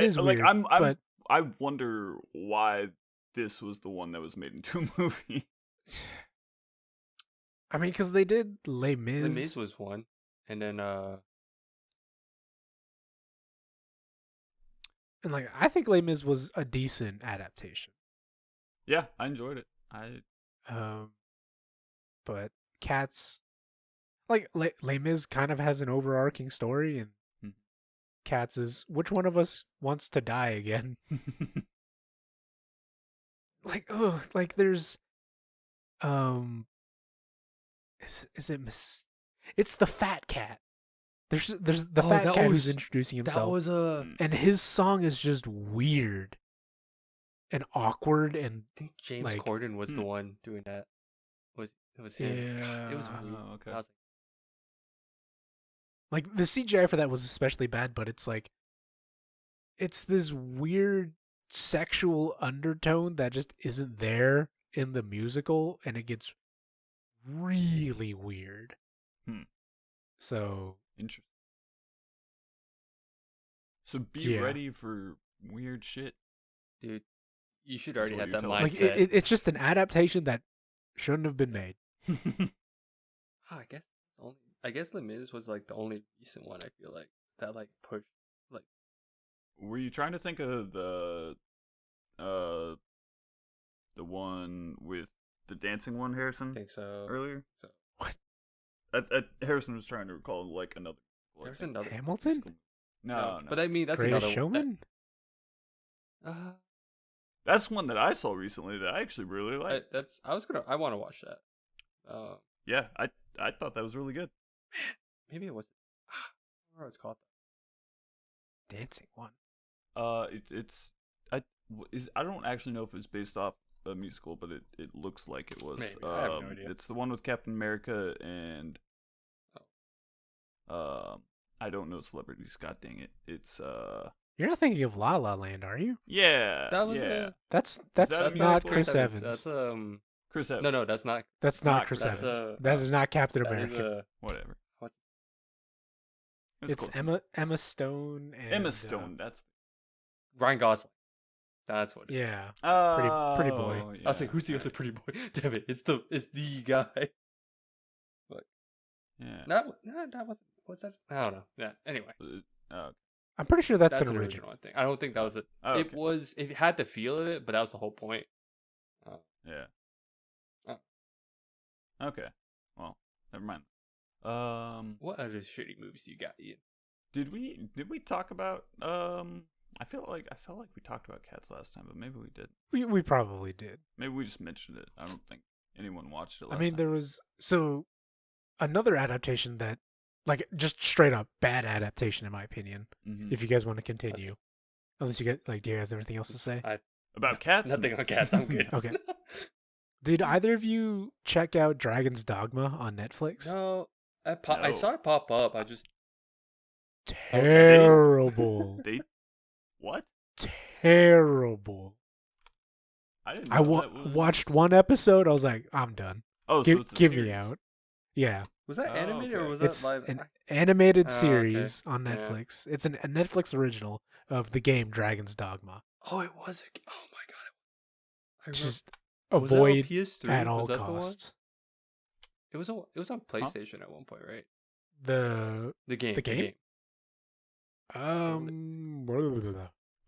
is weird. But I wonder why this was the one that was made into a movie. I mean, because they did Les Mis. Les Mis was one, and then and I think Les Mis was a decent adaptation. Yeah, I enjoyed it. But Cats, Les Mis kind of has an overarching story, and Cats is which one of us wants to die again? There's is it it's the fat cat. There's the fat cat who's introducing himself. That was and his song is just weird and awkward, and I think James Corden was the one doing that. It was him. Yeah. It was weird. Okay. I was the CGI for that was especially bad, but it's it's this weird sexual undertone that just isn't there in the musical, and it gets really weird. So interesting. So be ready for weird shit, dude. You should already what have you're that telling me. mindset. it's just an adaptation that shouldn't have been made. I guess Les Mis was the only recent one I feel that pushed Were you trying to think of the one with the dancing one, Harrison? I think so. Earlier? So What? Harrison was trying to recall another. There's another Hamilton? No. But I mean that's Greatest another Showman? That's one that I saw recently that I actually really like. I want to watch that. Yeah, I thought that was really good. Maybe it was. I don't know what it's called. Dancing one. I don't actually know if it's based off a musical, but it looks like it was. Maybe. I have no idea. It's the one with Captain America and I don't know celebrities. God dang it! It's You're not thinking of La La Land, are you? Yeah, That was yeah. That's that not musical? Chris Evans. That's Chris Evans. No, that's not. That's not not Chris Chris Evans. That is not Captain That is America. Whatever. What's It's It's close. Emma Stone. And, Emma Stone. That's Ryan Gosling. That's what. Yeah. pretty boy. I was like, who's the other pretty boy? Damn it! It's the guy. But Yeah. that wasn't. What's that? I don't know. Yeah. Anyway, I'm pretty sure that's that's an an original. original thing. I don't think that was it. Oh, It okay. was. It had the feel of it, but that was the whole point. Yeah. Oh. Okay. Well, never mind. What other shitty movies you got, Ian? Did we talk about I felt like we talked about Cats last time, but maybe we did. We probably did. Maybe we just mentioned it. I don't think anyone watched it last I mean, time. there was another adaptation that just straight up bad adaptation in my opinion. Mhm. If you guys want to continue, unless you get do you guys have anything else to say? About cats? Nothing on cats. I'm good. Okay. Did either of you check out Dragon's Dogma on Netflix? No, I No. saw it pop up. I just Terrible. They what? Terrible. I didn't. I know that was... watched one episode. I was like, I'm done. Oh, so it's a Give me series. out. Yeah. was that Oh, animated or okay. was It's that live? an animated Oh, okay. series on Yeah. Netflix. It's a Netflix original of the game Dragon's Dogma. Oh, it was. Oh my god! I remember. Just Was that on avoid PS3? at all Was that the one? costs. It was on PlayStation at one point, right? The game. The game?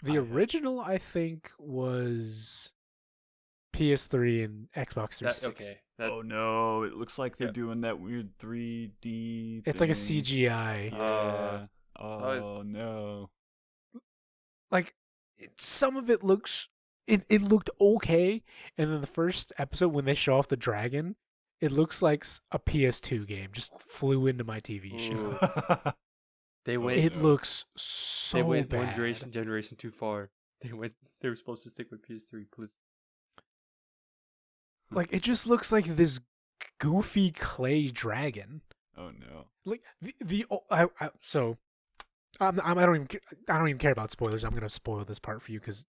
The original I think was PS3 and Xbox 360. Okay. Oh no! It looks like they're doing that weird 3D. It's like a CGI. Yeah. Oh no! Like some of it looks. It looked okay, and then the first episode when they show off the dragon, it looks like a PS2 game just flew into my TV show. They went. It looks so They went bad. one generation too far. They were supposed to stick with PS3, please. Like it just looks like this goofy clay dragon. Oh no! Like I don't even care about spoilers. I'm gonna spoil this part for you because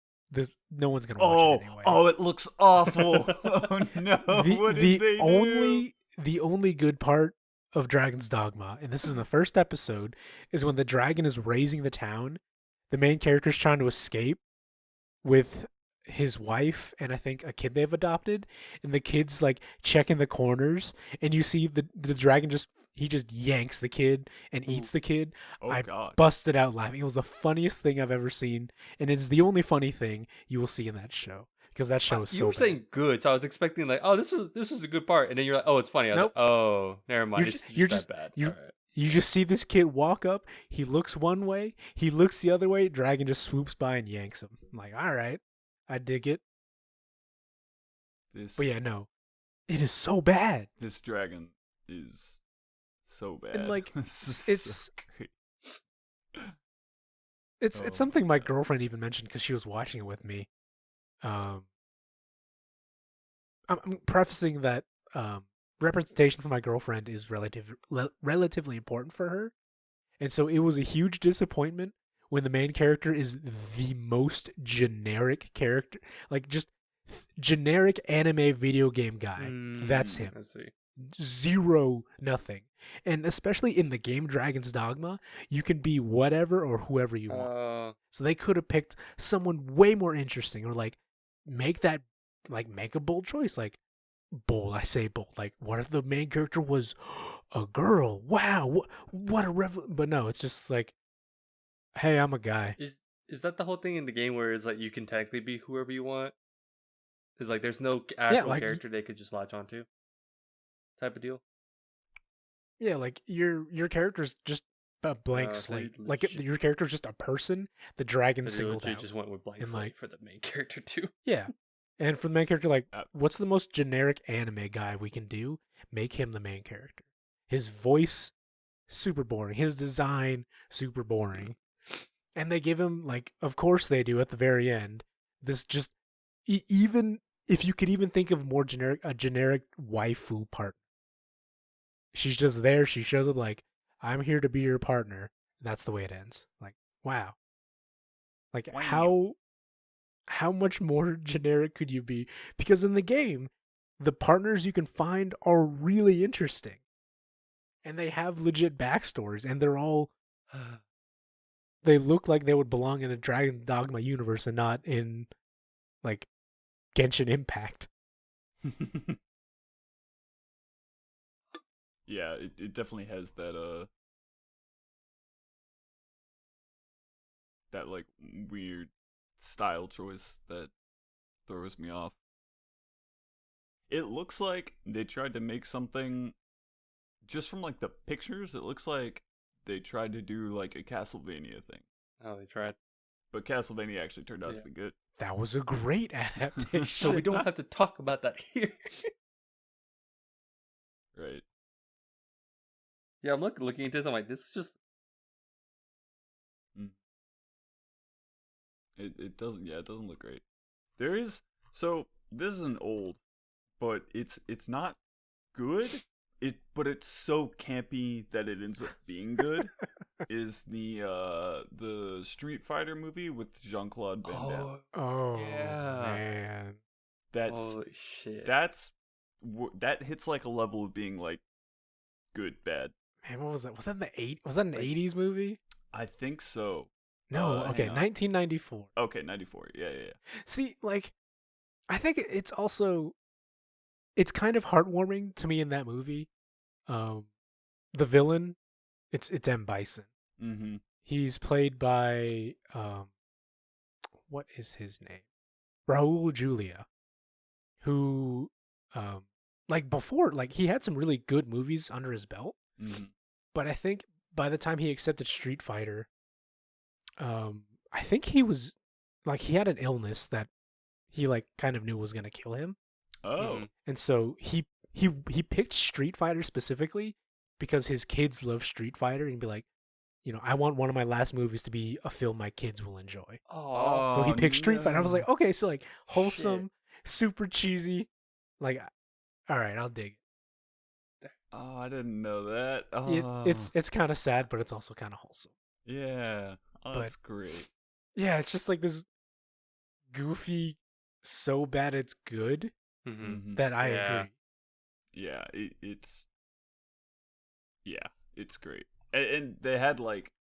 no one's gonna watch it anyway. Oh, it looks awful. Oh no! What did they do? The only good part of Dragon's Dogma, and this is in the first episode, is when the dragon is raising the town. The main character is trying to escape with his wife and I think a kid they've adopted, and the kid's like checking the corners, and you see the dragon just yanks the kid and eats the kid. Oh god! Busted out laughing. It was the funniest thing I've ever seen, and it's the only funny thing you will see in that show because that show is so. You were bad. saying good, so I was expecting like, oh, this is a good part, and then you're like, oh, it's funny. I was Nope. like, oh, never mind. You're It's just that bad. All right. You just see this kid walk up. He looks one way. He looks the other way. Dragon just swoops by and yanks him. I'm like, all right, I dig it. But yeah, no, it is so bad. This dragon is so bad. And like, it's it's something my girlfriend even mentioned because she was watching it with me. I'm prefacing that representation for my girlfriend is relatively important for her, and so it was a huge disappointment when the main character is the most generic character, like just generic anime video game guy. That's him. I see. Zero, nothing. And especially in the game Dragon's Dogma, you can be whatever or whoever you want. So they could have picked someone way more interesting, or like make a bold choice. Like bold, I say bold. Like what if the main character was a girl? Wow, what a but no, it's just like, hey, I'm a guy. Is that the whole thing in the game where it's like you can technically be whoever you want? It's like there's no actual character they could just latch onto, type of deal. Yeah, like your character's just a blank slate. Like your character's just a person. The dragon singled out. Just went with blank slate for the main character too. Yeah, and for the main character, like, what's the most generic anime guy we can do? Make him the main character. His voice, super boring. His design, super boring. And they give him, like, of course they do at the very end, this just even if you could even think of a generic waifu partner. She's just there. She shows up like, I'm here to be your partner. That's the way it ends. Like, wow. Like, how much more generic could you be? Because in the game, the partners you can find are really interesting. And they have legit backstories. And they're all... they look like they would belong in a Dragon Dogma universe and not in, like, Genshin Impact. Yeah, it definitely has that that like weird style choice that throws me off. It looks like they tried to make something just from like the pictures. It looks like they tried to do like a Castlevania thing. Oh, they tried. But Castlevania actually turned out to be good. That was a great adaptation. So we don't have to talk about that here. Right. Yeah, I'm looking into this. I'm like, this is just. It doesn't. Yeah, it doesn't look great. There is. So this isn't old, but it's not good. But it's so campy that it ends up being good. Is the Street Fighter movie with Jean-Claude Van Damme? Oh yeah, man, holy shit! That hits like a level of being like good bad. Man, what was that? Was that in the 80s? Was that an 80s movie? I think so. No, okay, 1994. Okay, 94. Yeah. See, like, I think it's also, it's kind of heartwarming to me in that movie. The villain, it's M. Bison. Mm-hmm. He's played by, what is his name? Raul Julia, who, like before, like he had some really good movies under his belt, but I think by the time he accepted Street Fighter, I think he was, like, he had an illness that he like kind of knew was gonna kill him. Oh, and so he picked Street Fighter specifically because his kids love Street Fighter, and he'd be like, you know, I want one of my last movies to be a film my kids will enjoy. Oh, so he picked Street Fighter. I was like, okay, so like wholesome, Shit. super cheesy. Like, all right, I'll dig it. Oh, I didn't know that. Oh. It's kind of sad, but it's also kind of wholesome. Yeah. Oh, that's great. Yeah, it's just like this goofy, so bad it's good that I agree. Yeah, it's great. And they had like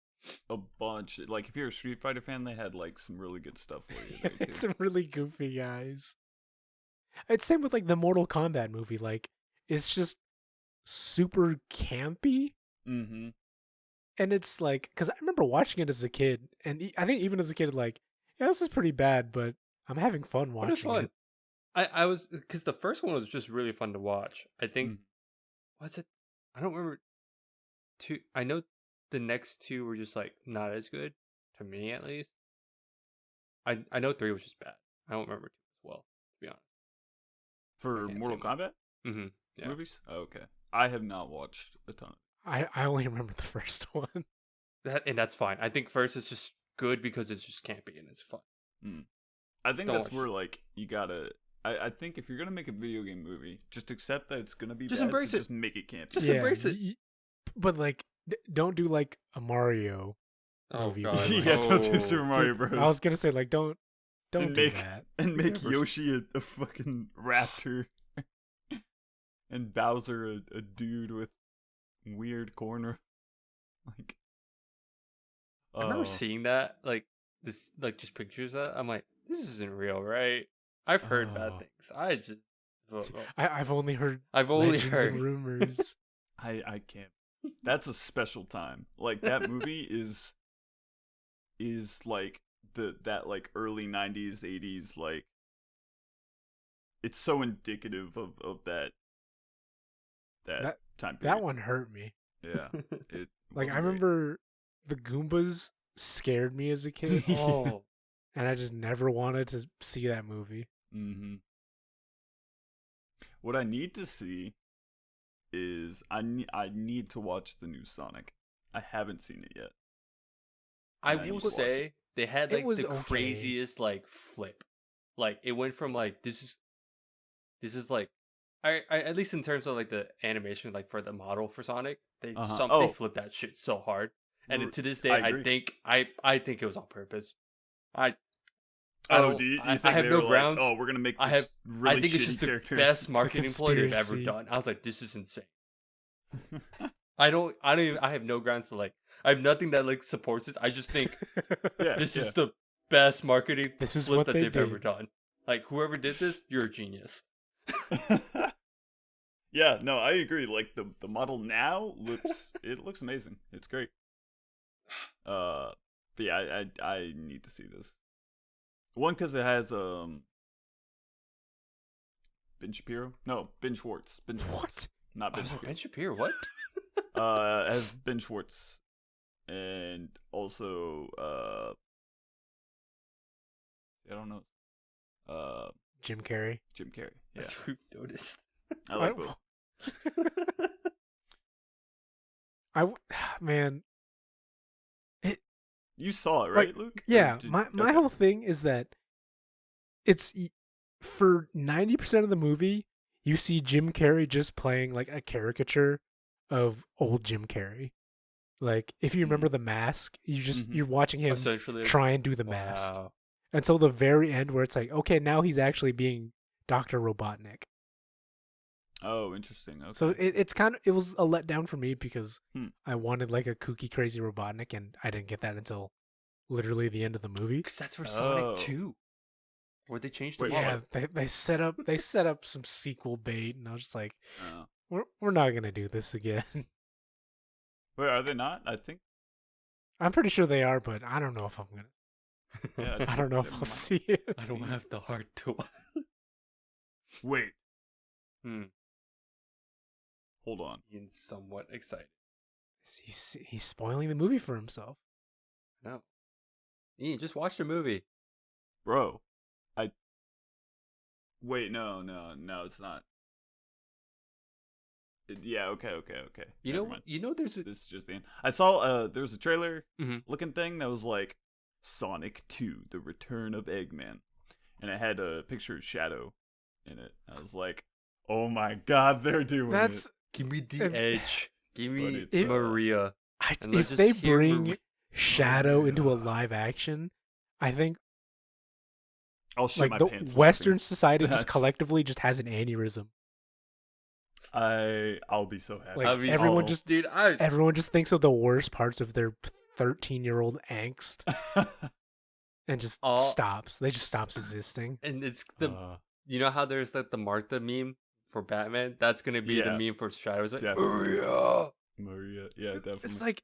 a bunch, like if you're a Street Fighter fan, they had like some really good stuff for you. There, it's some really goofy guys. It's same with like the Mortal Kombat movie. Like, it's just super campy. Mm-hmm. And it's like, because I remember watching it as a kid, and I think even as a kid, like, yeah, this is pretty bad, but I'm having fun watching it. I was, because the first one was just really fun to watch. I think, what's it? I don't remember. I know the next two were just like not as good to me, at least. I know 3 was just bad. I don't remember 2 as well, to be honest. For Mortal Kombat movies? Oh, okay. I have not watched a ton. I only remember the first one. And that's fine. I think first is just good because it's just campy and it's fun. I think that's where like you gotta. I think if you're gonna make a video game movie, just accept that it's gonna be just bad. Embrace it. Just make it campy. Just embrace it. But like, don't do like a Mario movie. God. Yeah, don't do Super Mario Bros. I was gonna say like don't do that. And make Yoshi a fucking raptor, and Bowser a dude with weird corner. Like, I remember seeing that, like this, like just pictures of that. I'm like, this isn't real, right? I've heard bad things. I've only heard legends and rumors. I can't. That's a special time. Like that movie is like that like early 90s 80s, like it's so indicative of that time period. That one hurt me. Yeah. It like I remember the Goombas scared me as a kid. And I just never wanted to see that movie. What I need to see is I need to watch the new Sonic. I haven't seen it yet. I will say they had like the craziest like flip. Like it went from like this is like I at least in terms of like the animation, like for the model for Sonic, they flipped that shit so hard. And to this day, I think it was on purpose. Do you think I have no grounds. Like, we're gonna make this really I think it's just character. the best marketing ploy they've ever done. I was like, this is insane. I have no grounds to like. I have nothing that like supports this. I just think this is the best marketing flip that they've ever done. Like whoever did this, you're a genius. Yeah, no, I agree. Like the model now looks amazing. It's great. But yeah, I need to see this. One, because it has Ben Shapiro. No, Ben Schwartz. Ben Schwartz. What? Not Ben Shapiro. Ben Shapiro. What? It has Ben Schwartz, and also I don't know. Jim Carrey. Jim Carrey. Yeah, that's what we've noticed. I like both. Man. You saw it, right, Luke? Yeah, my whole thing is that it's for 90% of the movie, you see Jim Carrey just playing like a caricature of old Jim Carrey. Like if you remember The Mask, you're watching him try and do the mask until the very end where it's like, okay, now he's actually being Dr. Robotnik. Oh, interesting. Okay. So it was a letdown for me because I wanted like a kooky, crazy Robotnik, and I didn't get that until literally the end of the movie. Because that's for Sonic 2. Where they changed the Yeah, they set up some sequel bait, and I was just like, we're not gonna do this again. Wait, are they not? I think I'm pretty sure they are, but I don't know if I'm gonna. Yeah, I don't know if I'll see it. I don't have the heart to. Wait. Hold on. Ian's somewhat excited. He's spoiling the movie for himself. No. Ian, just watch the movie. Bro. Wait, no, it's not. Yeah, okay. You know, This is just the end. I saw there was a trailer looking thing that was like Sonic 2: The Return of Eggman, and it had a picture of Shadow in it. I was like, oh my god, they're doing it. Give me the edge. Give me But Maria. If they bring Shadow into a live action, I think I'll shit my the pants Western laughing. society just collectively just has an aneurysm. I'll be so happy. Like, everyone just thinks of the worst parts of their 13-year-old angst and just stops. They just stops existing. And it's you know how there's like the Martha meme for Batman? That's gonna be the meme for Shadow. It's like Maria, yeah, definitely. It's like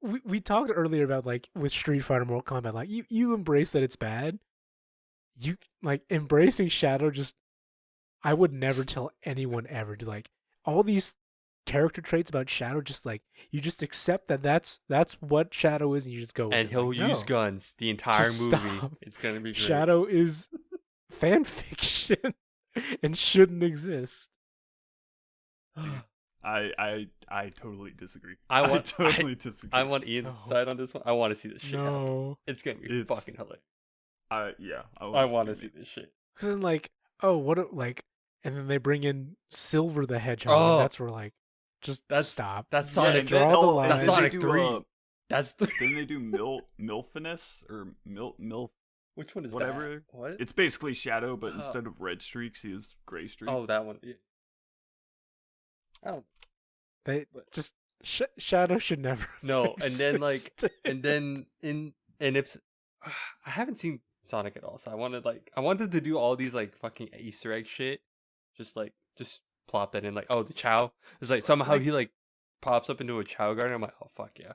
we talked earlier about like with Street Fighter, Mortal Kombat. Like you embrace that it's bad. You like embracing Shadow. Just I would never tell anyone ever to like all these character traits about Shadow. Just like you just accept that that's what Shadow is, and you just go. And he'll use guns the entire Just movie. stop. It's gonna be great. Shadow is fan fiction and shouldn't exist. I totally disagree. I disagree. I want Ian's side on this one. I want to see this shit happen. It's gonna be fucking hilarious. I want to see this shit. Because then, like, and then they bring in Silver the Hedgehog. And that's where, like, stop. That's Sonic. Draw the line. That's Sonic 3. Then they do Milfiness or Mil. Which one is whatever. That? What? It's basically Shadow, but instead of red streaks, he has gray streaks. Oh, that one. Yeah. Oh. Shadow should never. No, and then if I haven't seen Sonic at all, so I wanted to do all these like fucking Easter egg shit, just plop that in, like, oh, the Chow. It's like somehow he like pops up into a Chow garden. I'm like, oh fuck yeah.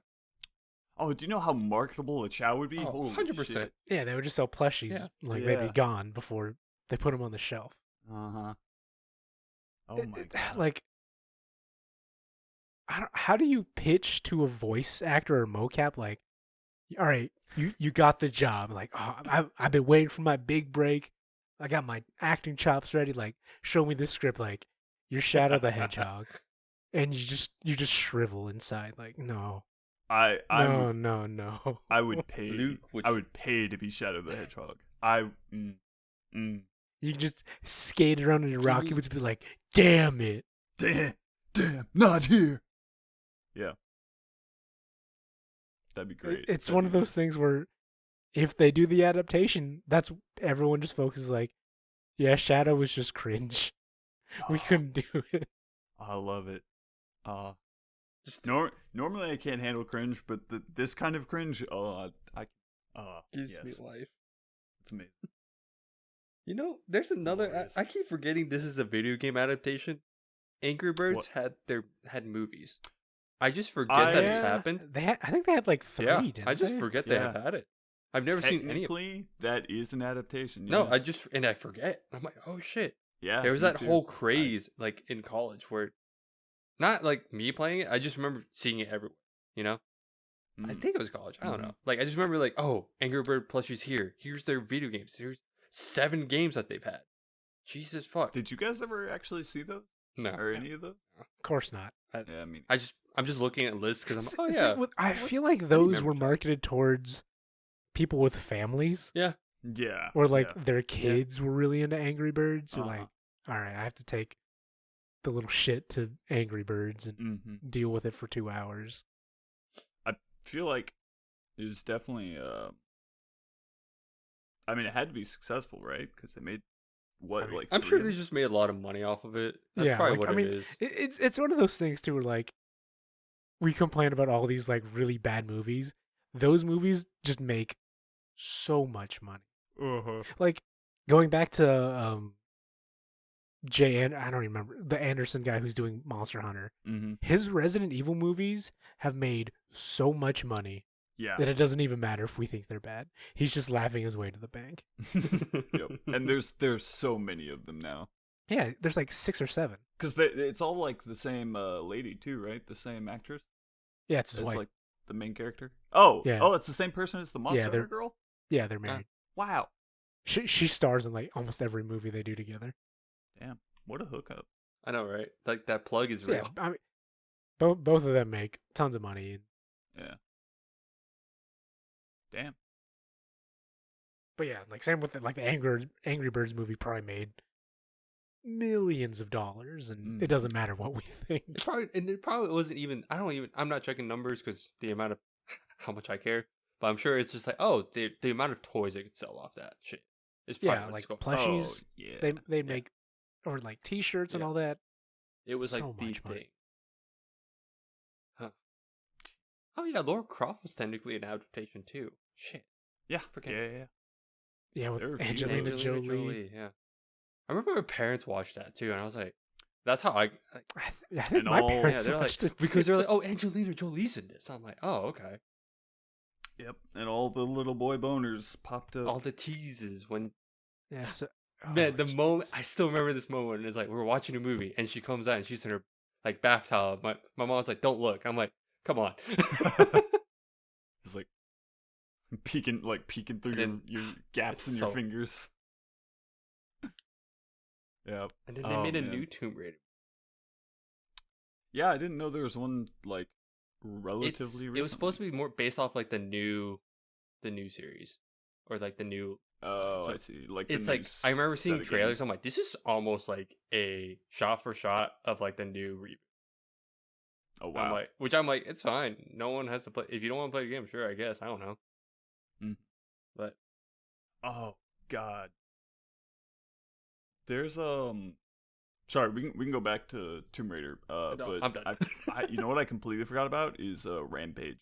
Oh, do you know how marketable a Chow would be? 100%. Yeah, they would just sell plushies, maybe gone before they put them on the shelf. Oh my god. Like, how do you pitch to a voice actor or mocap like, all right, you got the job. Like, oh, I've been waiting for my big break. I got my acting chops ready. Like, show me this script. Like, you're Shadow the Hedgehog, and you just shrivel inside. Like, no. No. I would pay. I would pay to be Shadow the Hedgehog. You can just skate around in your rocket boots and be like, damn it. Damn, not here. Yeah. That'd be great. It's one of those things where if they do the adaptation, that's everyone just focuses like, yeah, Shadow was just cringe. We couldn't do it. I love it. Normally I can't handle cringe, but this kind of cringe, gives me life. It's amazing. You know, there's another. I keep forgetting this is a video game adaptation. Angry Birds had movies. I just forget that it's happened. I think they had like 3. Yeah, didn't I just they? forget they have had it. I've never seen any. Technically, that is an adaptation. Yeah. No, I forget. I'm like, oh shit. Yeah. There was that whole craze like in college where, not like me playing it. I just remember seeing it everywhere. You know. I think it was college. I don't know. Like I just remember like, oh, Angry Bird plushies here. Here's their video games. Here's 7 games that they've had. Jesus fuck. Did you guys ever actually see those? No. Or any of those? Of course not. I'm just looking at lists because I'm like, I feel like those were marketed towards people with families. Yeah. Yeah. Or like their kids were really into Angry Birds. So like, all right, I have to take the little shit to Angry Birds and deal with it for 2 hours. I feel like it was definitely I mean, it had to be successful, right? Because they made I'm sure they just made a lot of money off of it. That's probably what it is. It's one of those things too, where like we complain about all these like really bad movies. those movies just make so much money. Uh-huh. Like going back to I don't remember the Anderson guy who's doing Monster Hunter. Mm-hmm. His Resident Evil movies have made so much money that it doesn't even matter if we think they're bad. He's just laughing his way to the bank. Yep. And there's so many of them now. Yeah, there's like 6 or 7. Because it's all like the same lady too, right? The same actress. Yeah, it's his It's wife. like the main character. Oh, yeah. Oh, it's the same person as the Monster Hunter girl. Yeah, they're married. Wow. She stars in like almost every movie they do together. Damn, what a hookup. I know, right? Like that plug is So, real. yeah, I mean, both of them make tons of money. Yeah. Damn. But yeah, like same with like the Angry Birds movie probably made millions of dollars, and it doesn't matter what we think. It probably wasn't even. I'm not checking numbers because the amount of how much I care. But I'm sure it's just like, oh, the amount of toys they could sell off that shit. It's probably like going. plushies. Oh, yeah. They make or like T-shirts and all that. It was so like the much money. thing. Huh. Oh yeah, Lara Croft was technically an adaptation too. Shit. Yeah. Forget. Yeah. Yeah, with There are a few Angelina of those. Jolie. Yeah. I remember my parents watched that too, and I was like, "That's how I." I think And my all- parents they're watched like, it because too. they're like, "Oh, Angelina Jolie's in this." I'm like, "Oh, okay." Yep. And all the little boy boners popped up. All the teases when Yeah, so, man, the jeez. moment I still remember this moment. And it's like we're watching a movie, and she comes out and she's in her like bath towel. My mom's like, "Don't look." I'm like, "Come on." It's like peeking through And your gaps in it's your so- fingers. Yeah. And then they Oh, made a man. new Tomb Raider. Yeah, I didn't know there was one like relatively recent. It was supposed to be more based off like the new series, or like the new. Oh, so I see. Like the It's new like I remember set seeing of trailers. games. I'm like, this is almost like a shot for shot of like the new reboot. Oh wow. I'm like, it's fine. No one has to play. If you don't want to play the game, sure, I guess. I don't know. Mm. But Oh God. There's sorry, we can go back to Tomb Raider. No, But I'm done. I you know what I completely forgot about is Rampage.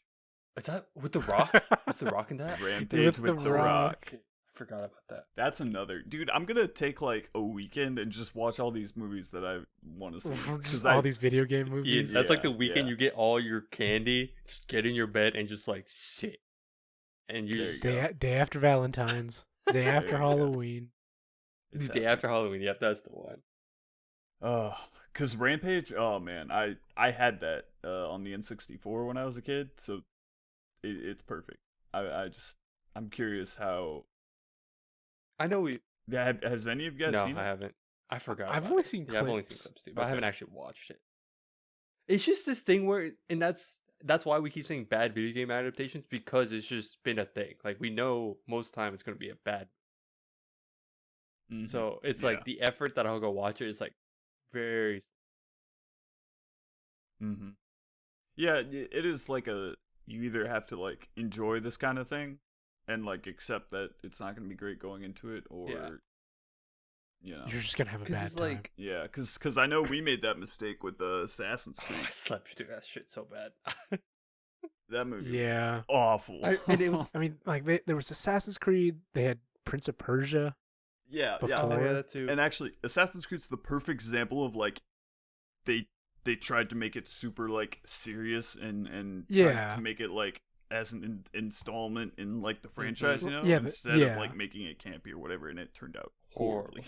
is that with the Rock? What's the Rock in that? Rampage With with The the Rock. Okay, I forgot about that. That's another dude. I'm gonna take like a weekend and just watch all these movies that I want to see. Just 'Cause all these video game movies. That's like Yeah, the weekend yeah. you get all your candy, just get in your bed and just like sit, and you There just you go. Day after Valentine's, day after you go. Halloween. It's the day after Halloween. Yep, that's the one. Cause Rampage. Oh man, I had that on the N64 when I was a kid, so it's perfect. I'm curious how. I know we. Yeah, has any of you guys No, seen I it? haven't. I forgot. I've about only it. seen Yeah, I've only seen clips. clips too, but I haven't Okay. actually watched it. It's just this thing where, and that's why we keep saying bad video game adaptations, because it's just been a thing. Like we know most time it's going to be a bad. Mhm. So it's Yeah. like the effort that I'll go watch it is like very. Mm-hmm. Yeah, it is like you either have to like enjoy this kind of thing and like accept that it's not going to be great going into it, or Yeah. you know, You're just gonna have a bad it's time. like yeah, because I know we made that mistake with Assassin's oh, Creed. I slept through that shit so bad. That movie Yeah. was awful. And it was I mean, like there was Assassin's Creed. They had Prince of Persia. yeah, before. yeah. oh, yeah, that too. And actually, Assassin's Creed's the perfect example of like they tried to make it super like serious and tried Yeah. to make it like as an installment in like the franchise, you know, Yeah, instead yeah. of like making it campy or whatever, and it turned out Horrible. horribly.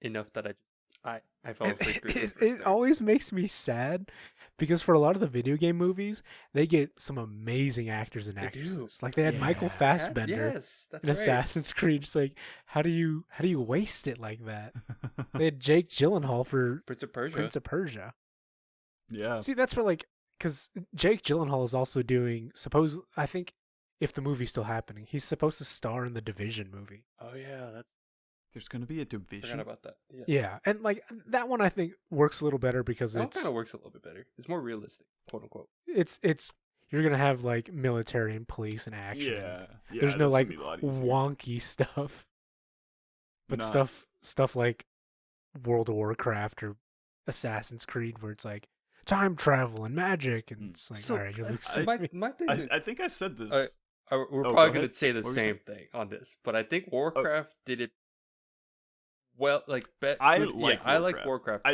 Enough that I fell asleep through the It, first it third. always makes me sad because for a lot of the video game movies, they get some amazing actors and They do. actresses. Like they had Michael Yeah. Fassbender Yes, that's in right. Assassin's Creed. Just like how do you waste it like that? They had Jake Gyllenhaal for Prince of Persia. Prince of Persia. Yeah. See, that's for like because Jake Gyllenhaal is also doing. I think if the movie's still happening, he's supposed to star in the Division movie. Oh yeah, that's There's gonna be a forgot division. about that. Yeah, Yeah, and like that one, I think works a little better because that it's kind of works a little bit better. It's more realistic, quote unquote. it's you're gonna have like military and police and action. Yeah. There's no that's like gonna be a lot easier. wonky stuff, but Nah. stuff like World of Warcraft or Assassin's Creed where it's like time travel and magic, and it's like, all right, you're my thing is, I think I said this. we're probably going to say the same thing on this, but I think Warcraft did it well. Like, I like Warcraft.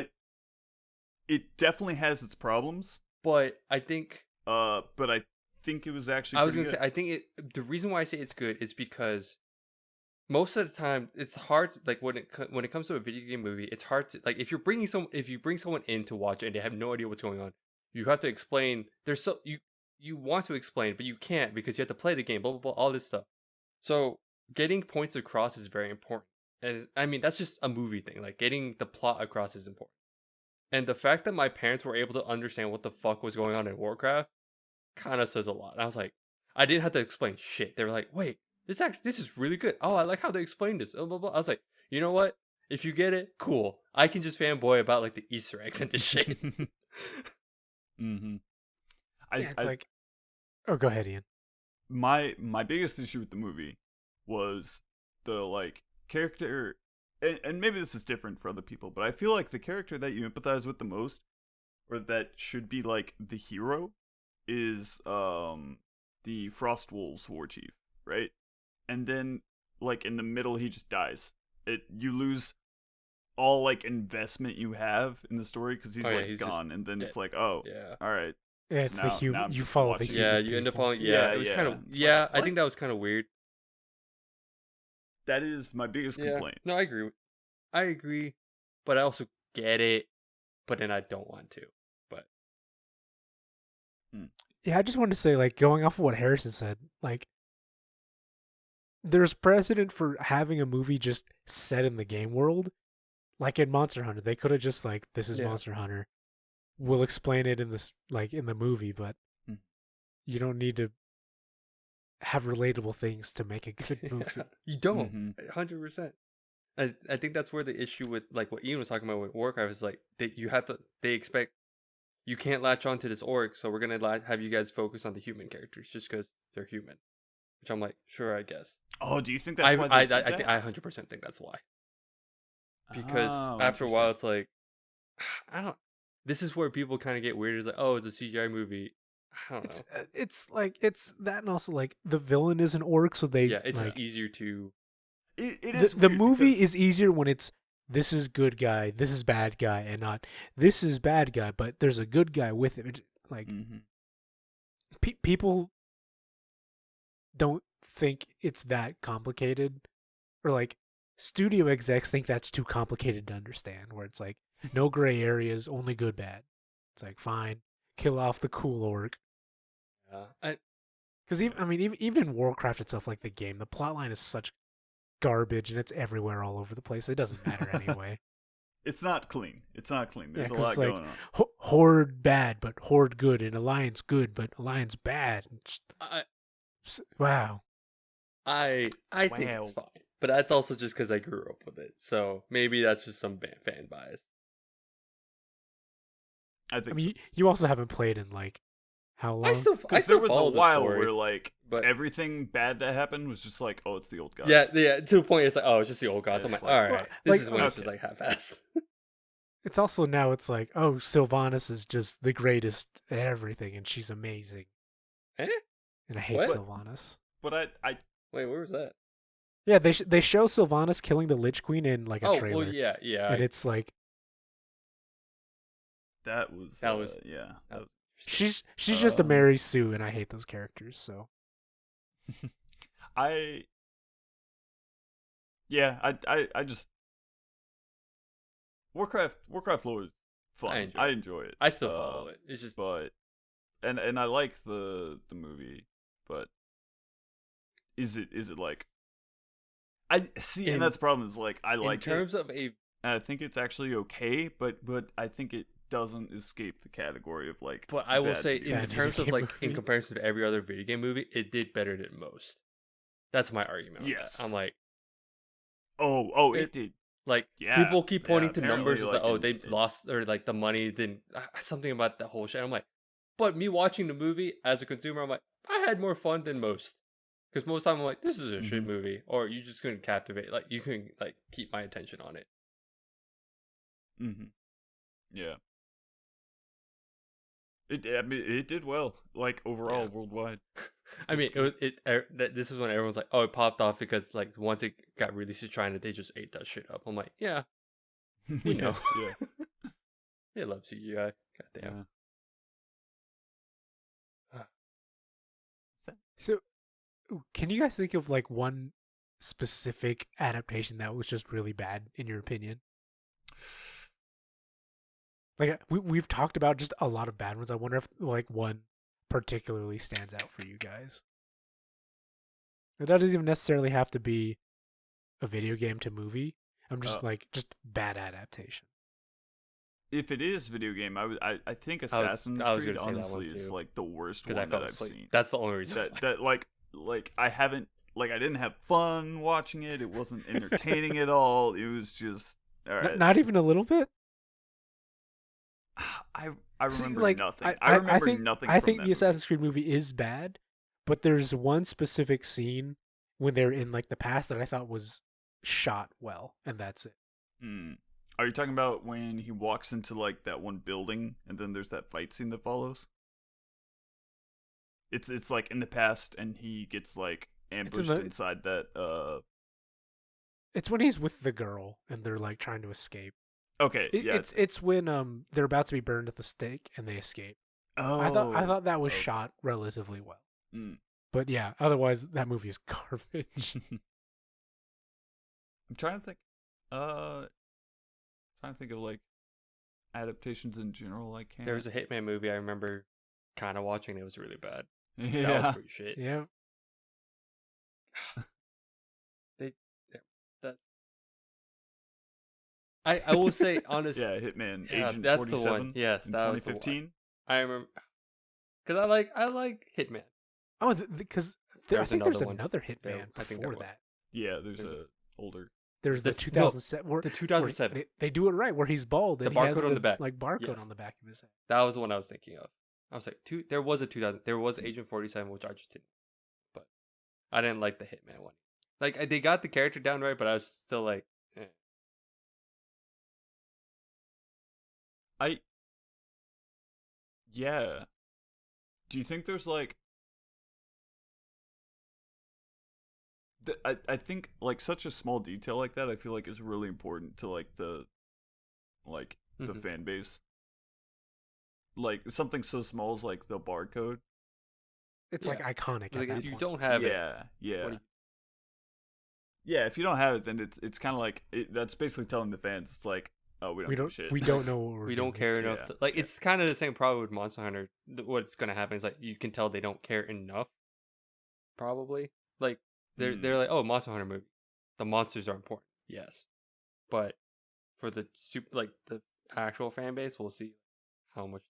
It definitely has its problems, but I think it was actually. I was going to say, I think the reason why I say it's good is because most of the time it's hard. Like when it comes to a video game movie, it's hard to, like, if you bring someone in to watch it and they have no idea what's going on, you have to explain. You want to explain, but you can't because you have to play the game, blah, blah, blah, all this stuff. So getting points across is very important. And I mean, that's just a movie thing. Like, getting the plot across is important. And the fact that my parents were able to understand what the fuck was going on in Warcraft kind of says a lot. And I was like, I didn't have to explain shit. They were like, wait, this is really good. Oh, I like how they explained this. Blah, blah, blah. I was like, you know what? If you get it, cool. I can just fanboy about, like, the Easter eggs and this shit. Mm-hmm. Oh, go ahead, Ian. My biggest issue with the movie was the, like, character, and maybe this is different for other people, but I feel like the character that you empathize with the most, or that should be, like, the hero, is the Frostwolves war chief, right? And then, like, in the middle, he just dies. You lose all, like, investment you have in the story because he's gone, and then dead. It's like, oh, yeah, all right. Yeah, it's so the human. You follow the human. Yeah, you end up following. Yeah, it was kind of. Yeah, like, I think that was kind of weird. That is my biggest complaint. No, I agree, but I also get it. But then I don't want to. But yeah, I just wanted to say, like, going off of what Harrison said, like, there's precedent for having a movie just set in the game world. Like in Monster Hunter, they could have just, like, this is Monster Hunter. We'll explain it in this, like, in the movie, but you don't need to have relatable things to make a good movie. You don't, 100%. I think that's where the issue with, like, what Ian was talking about with Warcraft is, like, they expect you can't latch onto this orc, so we're gonna have you guys focus on the human characters just because they're human. Which I'm like, sure, I guess. Oh, do you think that's why they did that? I 100% think that's why. Because after a while, it's like, I don't. This is where people kind of get weird. It's like, oh, it's a CGI movie. I don't know. It's like, it's that, and also, like, the villain is an orc, so they... Yeah, it's like, just easier to... It is the movie is easier when it's, this is good guy, this is bad guy, and not, this is bad guy, but there's a good guy with it. Like, people don't think it's that complicated. Or, like, studio execs think that's too complicated to understand, where it's like, no gray areas, only good, bad. It's like, fine, kill off the cool orc. Yeah. Because even in Warcraft itself, like the game, the plotline is such garbage and it's everywhere, all over the place. It doesn't matter anyway. It's not clean. There's a lot going on. Horde bad, but Horde good, and Alliance good, but Alliance bad. Wow. I think it's fine, but that's also just because I grew up with it. So maybe that's just some fan bias. I think. I mean, you also haven't played in, like, how long? I still there was follow a while the story, where, like, everything bad that happened was just like, oh, it's the old gods. Yeah. To the point, it's like, oh, it's just the old gods. I'm like, all right, this is when it's just like half-assed. It's also now it's like, oh, Sylvanas is just the greatest at everything, and she's amazing. Eh? And I hate Sylvanas. But I wait, where was that? Yeah, they show Sylvanas killing the Lich Queen in, like, a trailer. Oh, well, yeah. And it's like, that was yeah. She's just a Mary Sue, and I hate those characters. So, I just Warcraft lore is fun. I enjoy it. I still follow it. It's just and I like the movie, but is it like I see, and that's the problem. Is like I like in terms it, of a. And I think it's actually okay, but I think it doesn't escape the category of like. But I will say, in terms of like in comparison to every other video game movie, it did better than most. That's my argument. Yes, I'm like, it did. Like, people keep pointing to numbers, like, oh, they lost, or like the money didn't, something about the whole shit. I'm like, but me watching the movie as a consumer, I'm like, I had more fun than most. Because most of the time I'm like, this is a shit movie, or you just couldn't captivate, like, you couldn't like keep my attention on it. Yeah. It did well, like overall worldwide. I mean, this is when everyone's like, "Oh, it popped off because like once it got released to China, they just ate that shit up." I'm like, "Yeah, we know, yeah, they love CGI." Goddamn. Yeah. So, can you guys think of like one specific adaptation that was just really bad in your opinion? Like we've talked about just a lot of bad ones. I wonder if like one particularly stands out for you guys. It doesn't even necessarily have to be a video game to movie. I'm just just bad adaptation. If it is video game, I think Assassin's Creed honestly is like the worst one that I've seen. That's the only reason that like I haven't I didn't have fun watching it. It wasn't entertaining at all. It was just not even a little bit. I remember nothing. I remember nothing. I think the Assassin's Creed movie is bad, but there's one specific scene when they're in like the past that I thought was shot well, and that's it. Are you talking about when he walks into like that one building and then there's that fight scene that follows? It's like in the past and he gets like ambushed inside that. It's when he's with the girl and they're like trying to escape. Okay, it's when they're about to be burned at the stake and they escape. Oh, I thought that was shot relatively well. But yeah, otherwise that movie is garbage. I'm trying to think. Trying to think of like adaptations in general. I can't. There was a Hitman movie I remember kind of watching. It was really bad. Yeah. That was pretty shit. Yeah. I will say honestly. Yeah, Hitman. Yeah, Agent that's 47 the one. Yes, that 2015. was the one. I remember because I like Hitman. Oh, because I think there's another Hitman before that. Yeah, there's a older. There's the 2007. The 2007. They do it right, where he's bald and the barcode he has on the back, like barcode on the back of his head. That was the one I was thinking of. I was like, there was a 2000. There was Agent 47, which I just didn't. But I didn't like the Hitman one. Like they got the character down right, but I was still like, eh. Yeah. Do you think there's like I think like such a small detail like that I feel like is really important to like the fan base. Like something so small as like the barcode. It's like iconic. Like at if that you point. don't have it, yeah, if you don't have it, then it's kind of like that's basically telling the fans it's like, oh, we don't give a shit. We don't know what we don't care enough. To, like it's kind of the same problem with Monster Hunter. What's gonna happen is like you can tell they don't care enough. Probably like they're like, oh, Monster Hunter movie, the monsters are important, yes, but for the the actual fan base, we'll see how much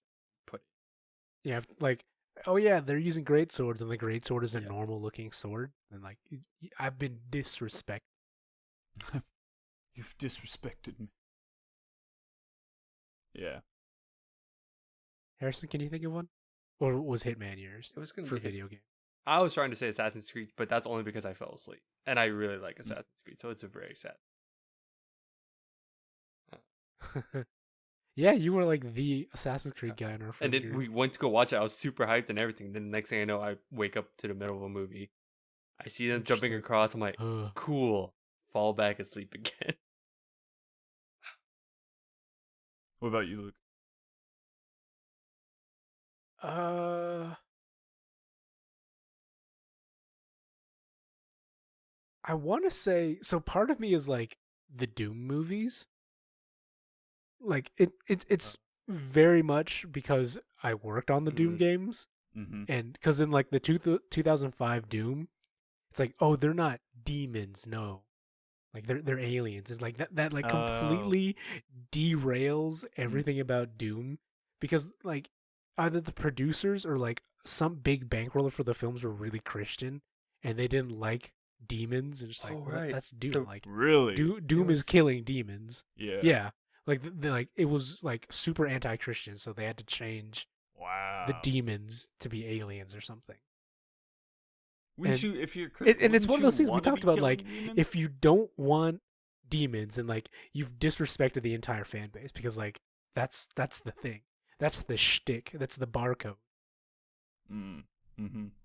put. Yeah, like, oh yeah, they're using great swords, and the great sword is a normal looking sword, and like I've been disrespected. You've disrespected me. Yeah. Harrison, can you think of one? Or was Hitman yours? It was gonna for be video game. I was trying to say Assassin's Creed, but that's only because I fell asleep, and I really like Assassin's Creed, so it's a very sad. Yeah, you were like the Assassin's Creed guy in our and then we went to go watch it. I was super hyped and everything. Then the next thing I know, I wake up to the middle of a movie. I see them jumping across. I'm like, cool. Fall back asleep again. What about you, Luke? I want to say, so part of me is like the Doom movies. Like it's very much because I worked on the Doom games, and because in like the 2005 Doom, it's like, oh, they're not demons, no, like they're aliens, and like that like completely derails everything about Doom, because like either the producers or like some big bankroller for the films were really Christian, and they didn't like demons, and just like, that's Doom. Like really, Doom is killing demons. Yeah. Like like it was like super anti-Christian, so they had to change the demons to be aliens or something. If you're and it's one of those things we talked about, like demons? If you don't want demons, and like you've disrespected the entire fan base, because like that's the thing. That's the shtick. That's the barcode.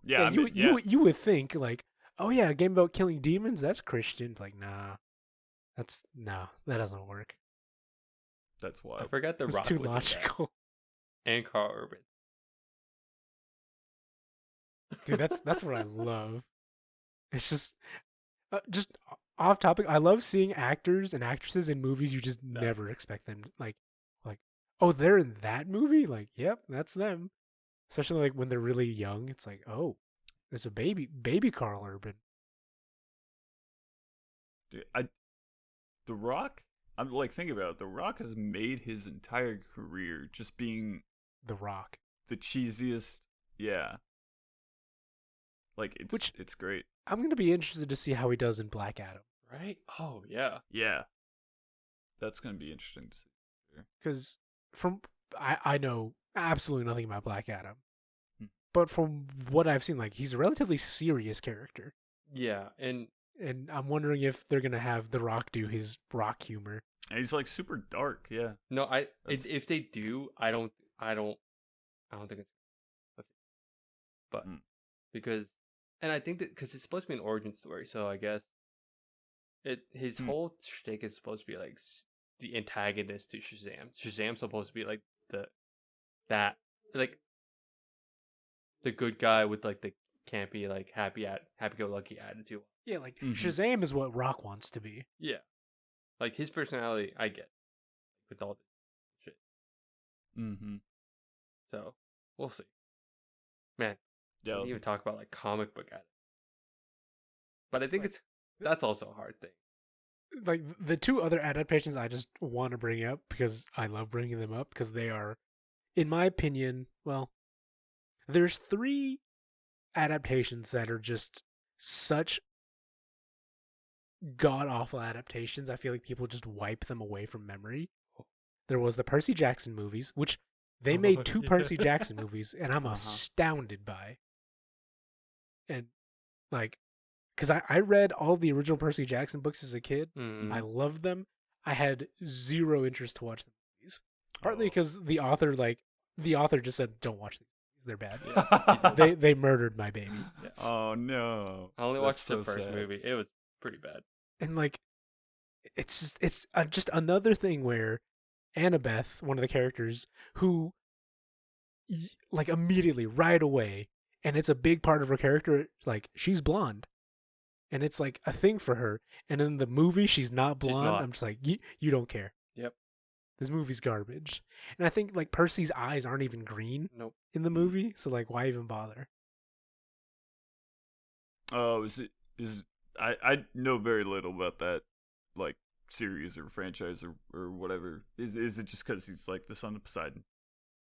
Yeah, you would think like, oh yeah, a game about killing demons. That's Christian. Like, nah, that doesn't work. That's why I forgot the It's Rock too was in that. logical. And Carl Urban. Dude, that's what I love. It's just off topic. I love seeing actors and actresses in movies you just never expect them. Like, oh, they're in that movie. Like, yep, that's them. Especially like when they're really young. It's like, oh, it's a baby Carl Urban. Dude, The Rock. I'm like thinking about it. The Rock has made his entire career just being The Rock, the cheesiest. Yeah. Like it's great. I'm gonna be interested to see how he does in Black Adam. Right? Oh, yeah. Yeah. That's gonna be interesting to see. Because I know absolutely nothing about Black Adam, but from what I've seen, like he's a relatively serious character. Yeah, and I'm wondering if they're gonna have The Rock do his rock humor. And he's like super dark. Yeah. no, if they do, I don't think it's, but because, and I think that because it's supposed to be an origin story, so I guess his whole shtick is supposed to be like the antagonist to Shazam. Shazam's supposed to be like the good guy with like the campy like happy-go-lucky attitude. Yeah, like Shazam is what Rock wants to be. Yeah, like his personality, I get with all the shit. So we'll see. Man, yeah. we didn't even talk about like comic book adaptation. But I think that's also a hard thing. Like the two other adaptations I just want to bring up because I love bringing them up because they are, in my opinion, well, there's 3 adaptations that are just such god-awful adaptations. I feel like people just wipe them away from memory. There was the Percy Jackson movies, which they made 2 Percy Jackson movies, and I'm astounded by. And like, because I read all the original Percy Jackson books as a kid. I loved them. I had zero interest to watch the movies. Partly because the author just said, don't watch these movies. They're bad. Yeah. they murdered my baby. Yeah. Oh, no. I only watched the first movie. It was pretty bad. And like, it's just another thing where Annabeth, one of the characters, who like immediately, right away, and it's a big part of her character, like she's blonde. And it's like a thing for her. And in the movie, she's not blonde. I'm just like, you don't care. Yep. This movie's garbage. And I think like Percy's eyes aren't even green in the movie. So like, why even bother? Oh, I know very little about that, like, series or franchise or whatever. Is it just because he's like the son of Poseidon?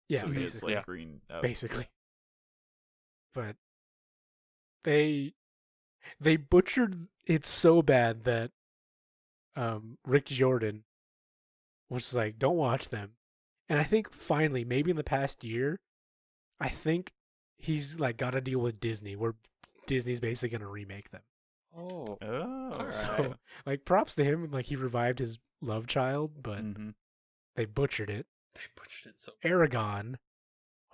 Yeah, so he has like green out. Basically. But they butchered it so bad that Rick Jordan was like, don't watch them. And I think finally, maybe in the past year, I think he's like got a deal with Disney where Disney's basically going to remake them. Oh. Right. So like props to him. Like he revived his love child, but they butchered it. They butchered it so Aragon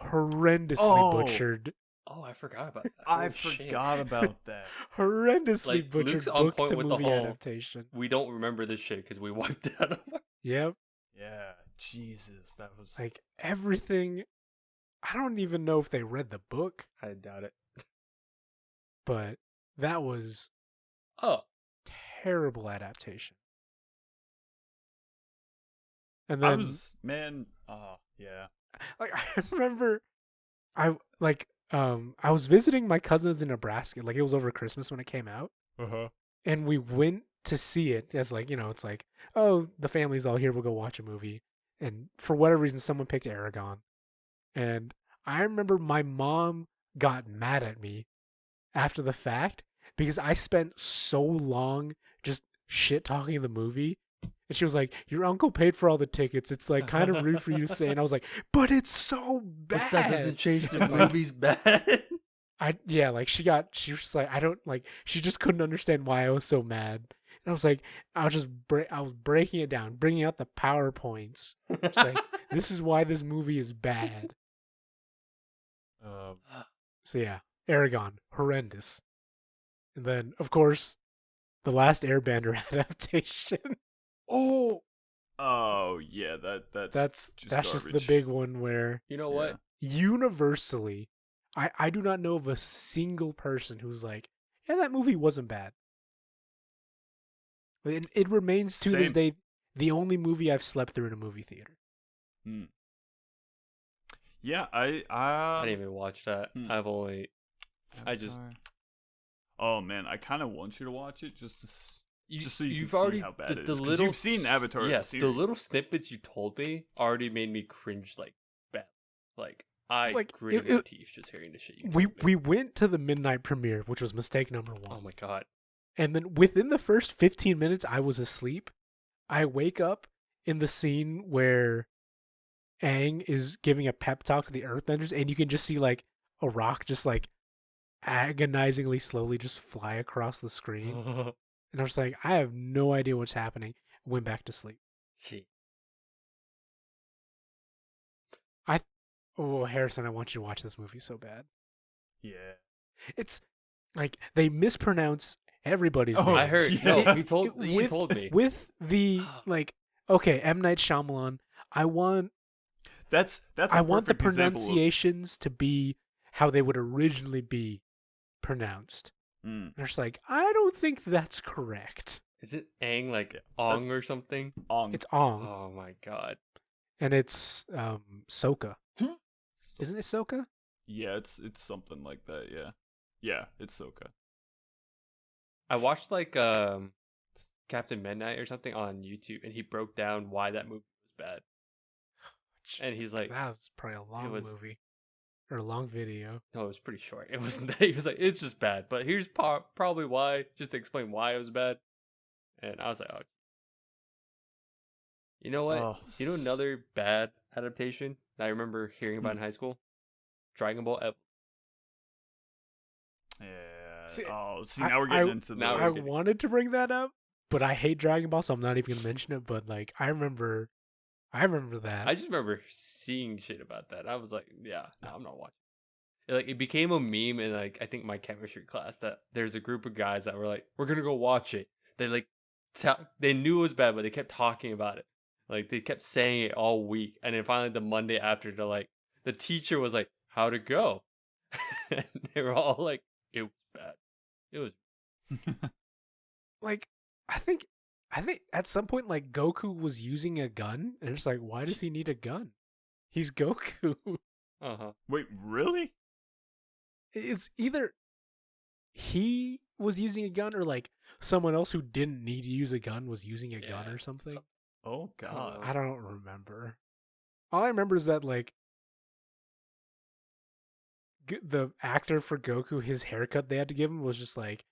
horrendously butchered. Oh, I forgot about that. I forgot about that. Horrendously like, butchered Luke's on book point to with movie the whole, adaptation. We don't remember this shit because we wiped it out of our... Yep. Yeah. Jesus, that was like everything. I don't even know if they read the book. I doubt it. But that was terrible adaptation. And then yeah. Like I remember I was visiting my cousins in Nebraska. Like it was over Christmas when it came out. And we went to see it as like, it's like, oh, the family's all here, we'll go watch a movie. And for whatever reason, someone picked Aragon. And I remember my mom got mad at me after the fact because I spent so long just shit talking the movie. And she was like, your uncle paid for all the tickets. It's like kind of rude for you to say. And I was like, but it's so bad. But that doesn't change the movie's bad. She was just like, she just couldn't understand why I was so mad. And And I was breaking it down, bringing out the PowerPoints. It's like, this is why this movie is bad. So yeah, Aragon, horrendous. And then, of course, the last Airbender adaptation. Oh yeah, that's just the big one where You know what? universally, I do not know of a single person who's like, yeah, that movie wasn't bad. It remains to this day the only movie I've slept through in a movie theater. Yeah, I didn't even watch that. Oh man, I kind of want you to watch it just so you you've can already see how bad it is. the You've seen Avatar. Yes, the little snippets you told me already made me cringe like bad. Like I gritted my teeth just hearing the shit. We went to the midnight premiere, which was mistake number 1. Oh my god! And then within the first 15 minutes, I was asleep. I wake up in the scene where Aang is giving a pep talk to the Earthbenders, and you can just see like a rock just like agonizingly slowly just fly across the screen. And I was like, I have no idea what's happening. Went back to sleep. Harrison, I want you to watch this movie so bad. Yeah. It's like they mispronounce everybody's name. I heard. Yeah. No, you told me. With the okay, M. Night Shyamalan, I want the pronunciations to be how they would originally be pronounced. And it's like, I don't think that's correct. Is it Aang like Ong or something? Ong. It's Ong. Oh my god. And it's Sokka. Isn't it Sokka? Yeah, it's something like that, yeah. Yeah, it's Sokka. I watched like Captain Midnight or something on YouTube, and he broke down why that movie was bad. And he's like, that was probably a long movie. Or a long video. No, it was pretty short. It wasn't that. He was like, it's just bad. But here's probably why, just to explain why it was bad. And I was like, oh. You know what? Oh. You know another bad adaptation that I remember hearing about in high school? Dragon Ball Ep. Yeah. See, now we're getting into the... I wanted to bring that up, but I hate Dragon Ball, so I'm not even going to mention it. But like, I remember that. I just remember seeing shit about that. I was like, yeah, no, I'm not watching. It became a meme in like I think my chemistry class that there's a group of guys that were like, we're gonna go watch it. They like they knew it was bad, but they kept talking about it. Like they kept saying it all week, and then finally the Monday after, the teacher was like, how'd it go? And they were all like, it was bad. It was like I think at some point like Goku was using a gun, and it's like, why does he need a gun? He's Goku. Wait, really? It's either he was using a gun or like someone else who didn't need to use a gun was using a gun or something. Oh god. I don't remember. All I remember is that like the actor for Goku, his haircut they had to give him was just like,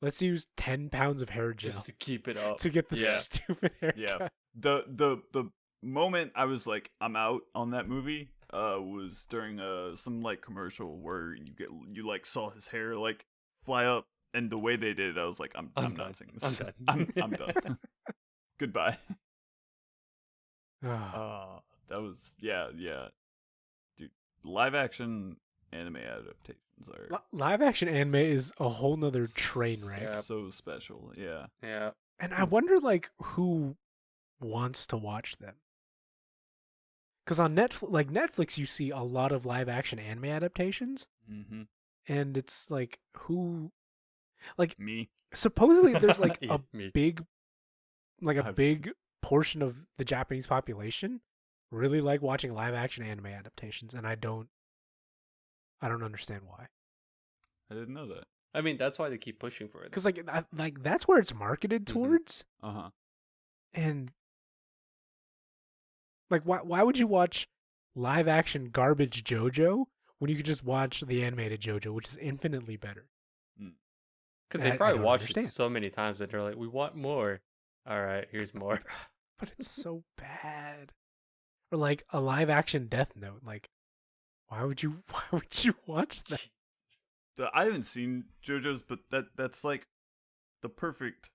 let's use 10 pounds of hair gel just to keep it up to get the stupid haircut. Yeah. The moment I was like, I'm out on that movie was during some like commercial where you like saw his hair like fly up, and the way they did it, I was like, I'm not seeing this. I'm done. Goodbye. That was yeah. Dude, live action anime adaptations are live action anime is a whole nother train wreck. So special, yeah. Yeah. And I wonder like who wants to watch them. Because on Netflix, you see a lot of live action anime adaptations, and it's like who, like me. Supposedly, there's like a big Obviously. portion of the Japanese population really like watching live action anime adaptations, and I don't understand why. I didn't know that. I mean, that's why they keep pushing for it. Because like that's where it's marketed towards. And like, why would you watch live action garbage JoJo when you could just watch the animated JoJo, which is infinitely better? Because they probably watched it so many times that they're like, we want more. All right, here's more. But it's so bad. Or like a live action Death Note. Like, why would you watch that? I haven't seen JoJo's, but that's like the perfect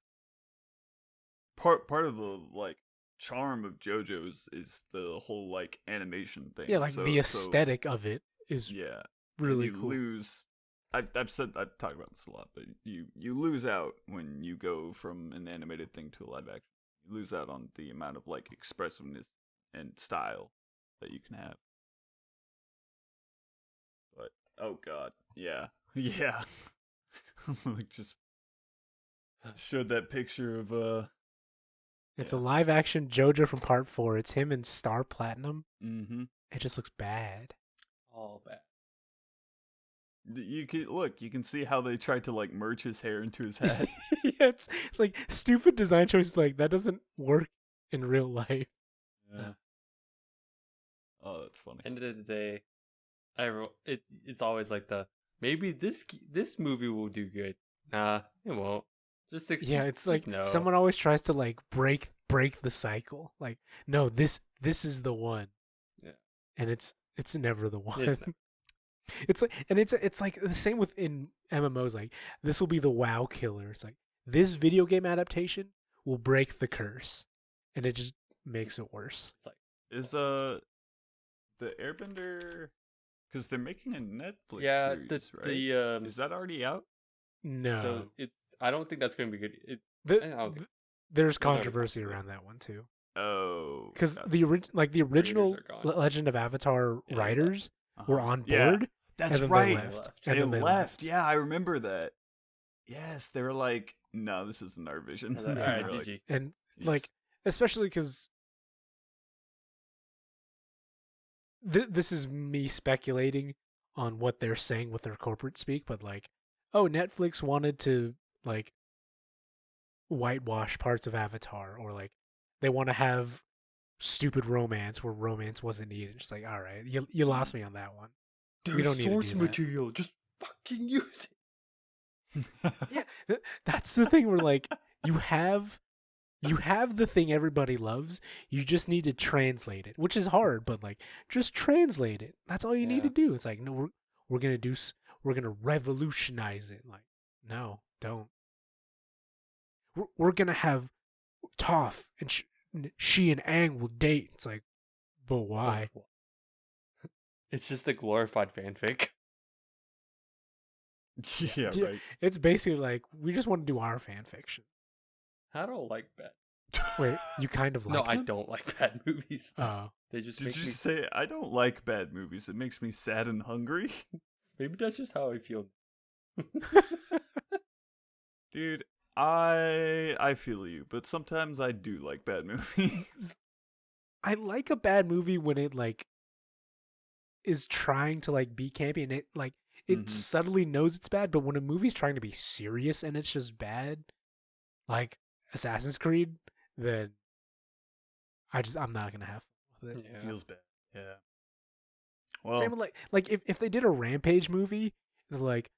part of the like charm of JoJo's is the whole like animation thing. Yeah, like the aesthetic of it is really you cool. I've talked about this a lot, but you lose out when you go from an animated thing to a live action. You lose out on the amount of like expressiveness and style that you can have. But oh god, yeah. Like just showed that picture of It's a live action JoJo from Part 4. It's him in Star Platinum. Mm-hmm. It just looks bad. All bad. You can see how they tried to like merge his hair into his head. Yeah, it's like stupid design choices like that doesn't work in real life. Yeah. Oh, that's funny. End of the day, it's always like maybe this movie will do good. Nah, it won't. It's like no. Someone always tries to like break the cycle. Like, no, this is the one. Yeah. And it's never the one. It's like the same within MMOs. Like, this will be the WoW killer. It's like this video game adaptation will break the curse, and it just makes it worse. It's like the Airbender, because they're making a Netflix series, right? Is that already out? No. So I don't think that's going to be good. There's controversy around that one too. Oh, because the original Legend of Avatar writers were on board. Yeah, that's right. They left. Yeah, I remember that. Yes, they were like, "No, this isn't our vision." All right, GG. And like, especially because this is me speculating on what they're saying with their corporate speak, but like, oh, Netflix wanted to like whitewash parts of Avatar, or like they want to have stupid romance where romance wasn't needed. Just like, all right, you lost me on that one. We don't need source to do material. That. Just fucking use it. Yeah, that's the thing. Where like you have the thing everybody loves. You just need to translate it, which is hard, but like just translate it. That's all you need to do. It's like, no, we're gonna revolutionize it. Like, no, don't. We're gonna have Toph and she and Aang will date. It's like, but why? It's just a glorified fanfic. Yeah, right. It's basically like we just want to do our fan fiction. I don't like bad. Wait, you kind of like No, them? I don't like bad movies. Oh. They just Did you say I don't like bad movies? It makes me sad and hungry. Maybe that's just how I feel. Dude, I feel you, but sometimes I do like bad movies. I like a bad movie when it like is trying to like be campy, and it subtly knows it's bad, but when a movie's trying to be serious and it's just bad, like Assassin's Creed, then I'm not gonna have fun with it. Yeah. It feels bad. Yeah. Well, same with like if they did a Rampage movie, like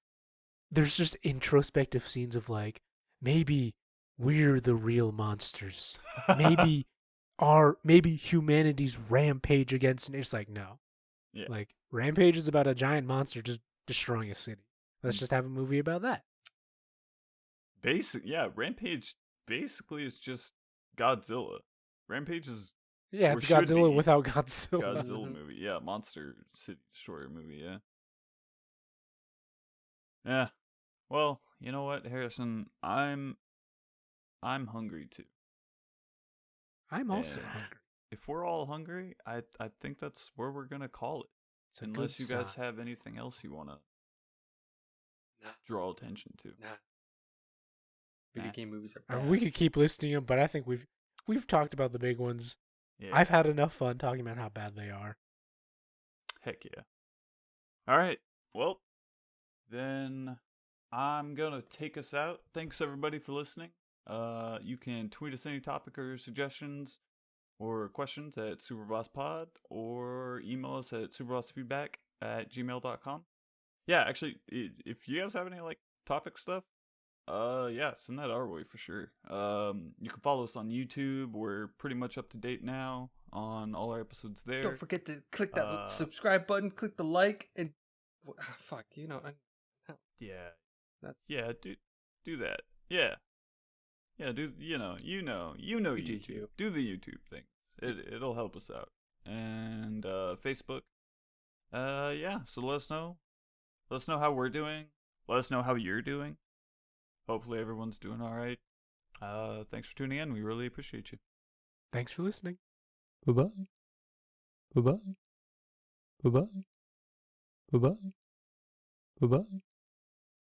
there's just introspective scenes of like, maybe we're the real monsters. Maybe humanity's rampage against it. It's like, no. Yeah. Like, Rampage is about a giant monster just destroying a city. Let's just have a movie about that. Rampage basically is just Godzilla. Rampage is it's Godzilla without Godzilla. Godzilla movie, yeah, monster city destroyer movie, yeah. Yeah. Well, you know what, Harrison? I'm hungry too. I'm also hungry. If we're all hungry, I think that's where we're gonna call it. Unless you guys have anything else you wanna draw attention to. Video game movies are bad. We could keep listing them, but I think we've talked about the big ones. Yeah. I've had enough fun talking about how bad they are. Heck yeah. All right. Well, then I'm going to take us out. Thanks, everybody, for listening. You can tweet us any topic or suggestions or questions at SuperBossPod, or email us at superbossfeedback@gmail.com. Yeah, actually, if you guys have any like topic stuff, send that our way for sure. You can follow us on YouTube. We're pretty much up to date now on all our episodes there. Don't forget to click that subscribe button, click the like, and fuck, do that. Yeah. Yeah, YouTube. Do the YouTube thing. It'll help us out. And Facebook. Yeah, so let us know. Let us know how we're doing. Let us know how you're doing. Hopefully everyone's doing all right. Thanks for tuning in. We really appreciate you. Thanks for listening. Bye-bye. Bye-bye. Bye-bye. Bye-bye. Bye-bye.